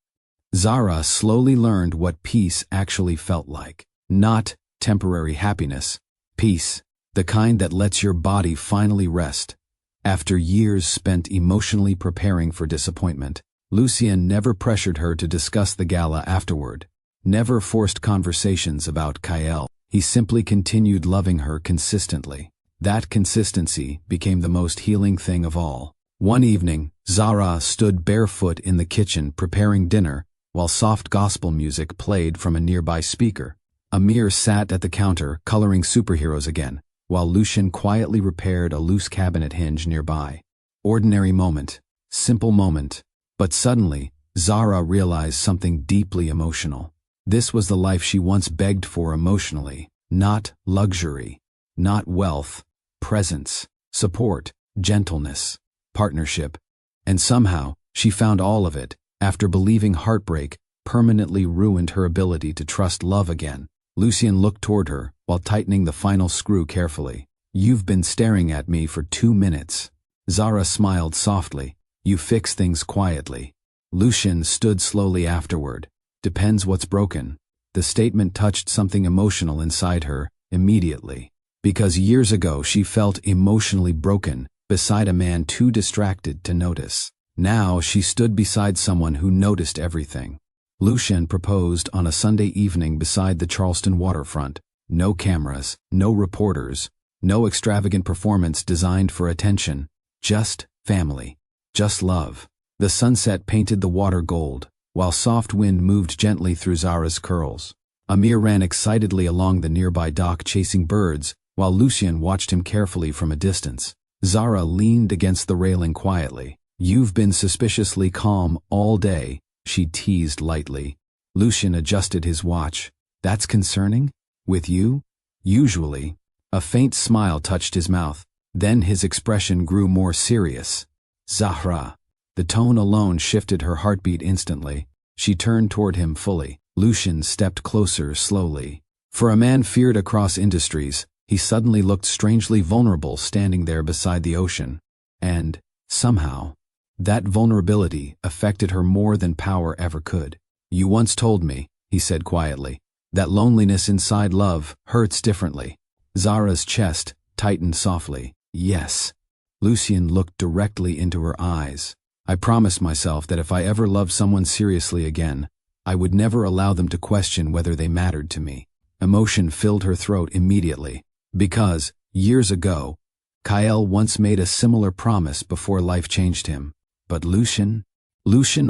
Zara slowly learned what peace actually felt like. Not temporary happiness. Peace, the kind that lets your body finally rest. After years spent emotionally preparing for disappointment, Lucien never pressured her to discuss the gala afterward. Never forced conversations about Kyle. He simply continued loving her consistently. That consistency became the most healing thing of all. One evening, Zara stood barefoot in the kitchen preparing dinner while soft gospel music played from a nearby speaker. Amir sat at the counter coloring superheroes again, while Lucien quietly repaired a loose cabinet hinge nearby. Ordinary moment, simple moment, but suddenly, Zara realized something deeply emotional. This was the life she once begged for emotionally. Not luxury, not wealth, presence, support, gentleness, partnership. And somehow, she found all of it, after believing heartbreak permanently ruined her ability to trust love again. Lucien looked toward her, while tightening the final screw carefully. You've been staring at me for 2 minutes. Zara smiled softly. You fix things quietly. Lucien stood slowly afterward. Depends what's broken. The statement touched something emotional inside her, immediately. Because years ago she felt emotionally broken, beside a man too distracted to notice. Now she stood beside someone who noticed everything. Lucien proposed on a Sunday evening beside the Charleston waterfront. No cameras, no reporters, no extravagant performance designed for attention. Just family. Just love. The sunset painted the water gold, while soft wind moved gently through Zara's curls. Amir ran excitedly along the nearby dock chasing birds, while Lucien watched him carefully from a distance. Zara leaned against the railing quietly. You've been suspiciously calm all day, she teased lightly. Lucien adjusted his watch. That's concerning? With you? Usually. A faint smile touched his mouth. Then his expression grew more serious. Zahra. The tone alone shifted her heartbeat instantly. She turned toward him fully. Lucien stepped closer slowly. For a man feared across industries, he suddenly looked strangely vulnerable standing there beside the ocean. And, somehow, that vulnerability affected her more than power ever could. You once told me, he said quietly, that loneliness inside love hurts differently. Zara's chest tightened softly. Yes. Lucien looked directly into her eyes. I promised myself that if I ever loved someone seriously again, I would never allow them to question whether they mattered to me. Emotion filled her throat immediately. Because, years ago, Kyle once made a similar promise before life changed him. But Lucien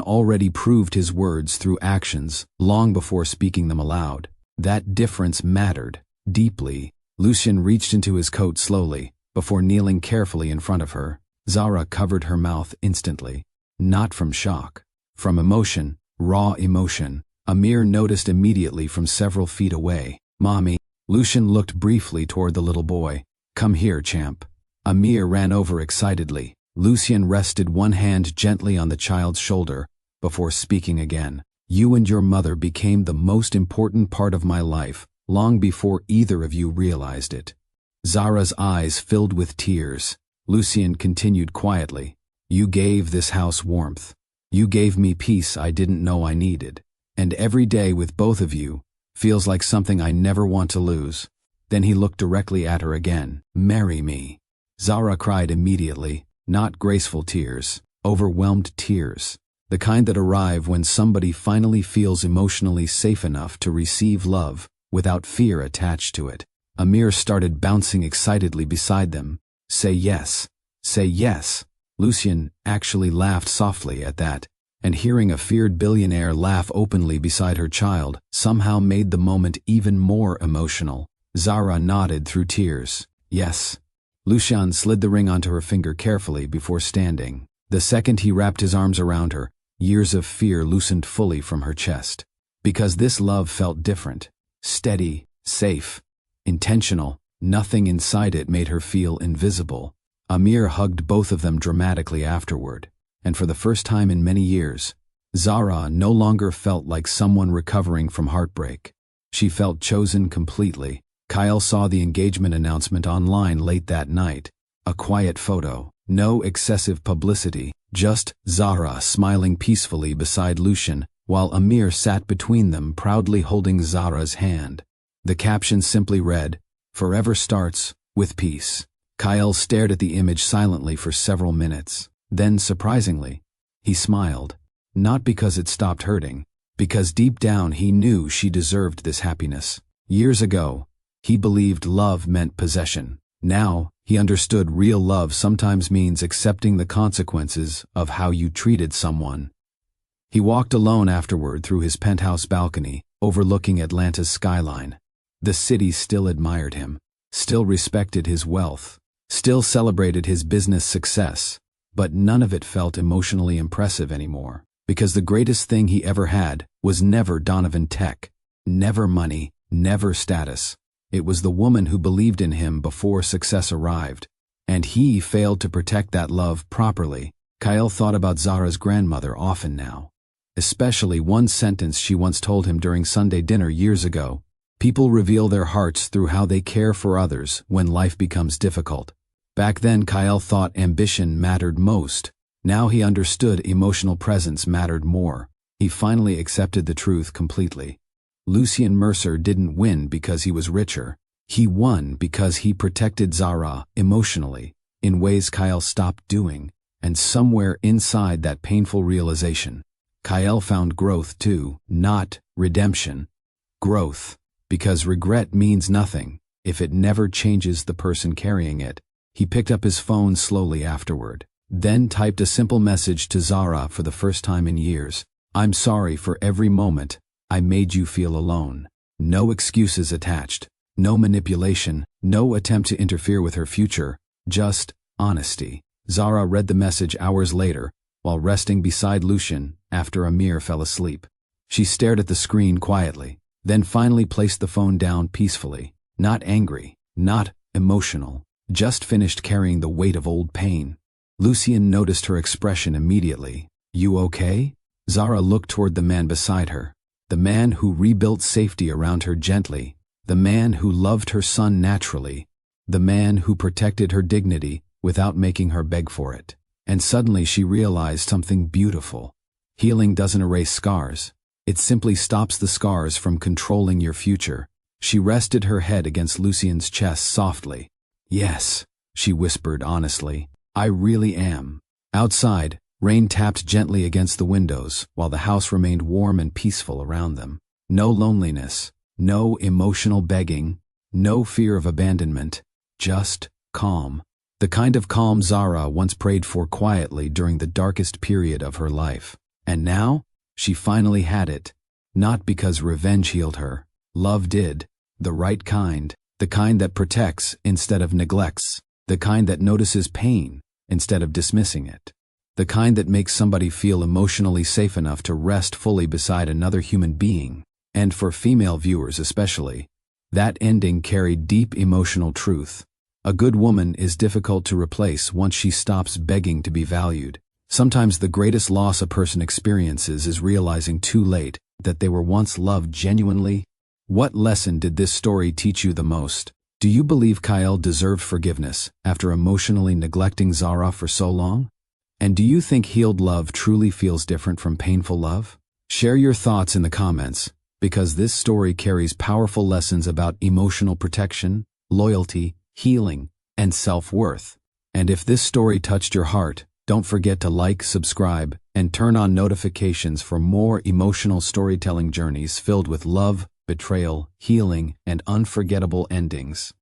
already proved his words through actions long before speaking them aloud. That difference mattered, deeply. Lucien reached into his coat slowly, before kneeling carefully in front of her. Zara covered her mouth instantly. Not from shock. From emotion, raw emotion. Amir noticed immediately from several feet away. Mommy. Lucien looked briefly toward the little boy. Come here, champ. Amir ran over excitedly. Lucien rested one hand gently on the child's shoulder before speaking again. You and your mother became the most important part of my life long before either of you realized it. Zara's eyes filled with tears. Lucien continued quietly. You gave this house warmth. You gave me peace I didn't know I needed. And every day with both of you feels like something I never want to lose. Then he looked directly at her again. Marry me. Zara cried immediately, not graceful tears, overwhelmed tears. The kind that arrive when somebody finally feels emotionally safe enough to receive love without fear attached to it. Amir started bouncing excitedly beside them. Say yes. Say yes. Lucien actually laughed softly at that, and hearing a feared billionaire laugh openly beside her child somehow made the moment even more emotional. Zara nodded through tears. Yes. Lucien slid the ring onto her finger carefully before standing. The second he wrapped his arms around her, years of fear loosened fully from her chest. Because this love felt different. Steady, safe, intentional. Nothing inside it made her feel invisible. Amir hugged both of them dramatically afterward, and for the first time in many years, Zara no longer felt like someone recovering from heartbreak. She felt chosen completely. Kyle saw the engagement announcement online late that night. A quiet photo, no excessive publicity, just Zara smiling peacefully beside Lucien, while Amir sat between them proudly holding Zara's hand. The caption simply read, "Forever starts with peace." Kyle stared at the image silently for several minutes. Then, surprisingly, he smiled. Not because it stopped hurting, because deep down he knew she deserved this happiness. Years ago, he believed love meant possession. Now, he understood real love sometimes means accepting the consequences of how you treated someone. He walked alone afterward through his penthouse balcony, overlooking Atlanta's skyline. The city still admired him, still respected his wealth, still celebrated his business success, but none of it felt emotionally impressive anymore, because the greatest thing he ever had was never Donovan Tech, never money, never status. It was the woman who believed in him before success arrived, and he failed to protect that love properly. Kyle thought about Zara's grandmother often now, especially one sentence she once told him during Sunday dinner years ago. People reveal their hearts through how they care for others when life becomes difficult. Back then, Kyle thought ambition mattered most. Now he understood emotional presence mattered more. He finally accepted the truth completely. Lucien Mercer didn't win because he was richer. He won because he protected Zara emotionally, in ways Kyle stopped doing. And somewhere inside that painful realization, Kyle found growth too, not redemption. Growth. Because regret means nothing if it never changes the person carrying it. He picked up his phone slowly afterward, then typed a simple message to Zara for the first time in years. I'm sorry for every moment I made you feel alone. No excuses attached, no manipulation, no attempt to interfere with her future, just honesty. Zara read the message hours later, while resting beside Lucien after Amir fell asleep. She stared at the screen quietly, then finally placed the phone down peacefully, not angry, not emotional, just finished carrying the weight of old pain. Lucien noticed her expression immediately. You okay? Zara looked toward the man beside her, the man who rebuilt safety around her gently, the man who loved her son naturally, the man who protected her dignity without making her beg for it. And suddenly she realized something beautiful. Healing doesn't erase scars. It simply stops the scars from controlling your future. She rested her head against Lucien's chest softly. Yes, she whispered honestly, I really am. Outside, rain tapped gently against the windows while the house remained warm and peaceful around them. No loneliness, no emotional begging, no fear of abandonment, just calm. The kind of calm Zara once prayed for quietly during the darkest period of her life. And now, she finally had it. Not because revenge healed her. Love did. The right kind. The kind that protects instead of neglects. The kind that notices pain instead of dismissing it. The kind that makes somebody feel emotionally safe enough to rest fully beside another human being. And for female viewers especially, that ending carried deep emotional truth. A good woman is difficult to replace once she stops begging to be valued. Sometimes the greatest loss a person experiences is realizing too late that they were once loved genuinely. What lesson did this story teach you the most? Do you believe Kyle deserved forgiveness after emotionally neglecting Zara for so long? And do you think healed love truly feels different from painful love? Share your thoughts in the comments, because this story carries powerful lessons about emotional protection, loyalty, healing, and self-worth. And if this story touched your heart, don't forget to like, subscribe, and turn on notifications for more emotional storytelling journeys filled with love, betrayal, healing, and unforgettable endings.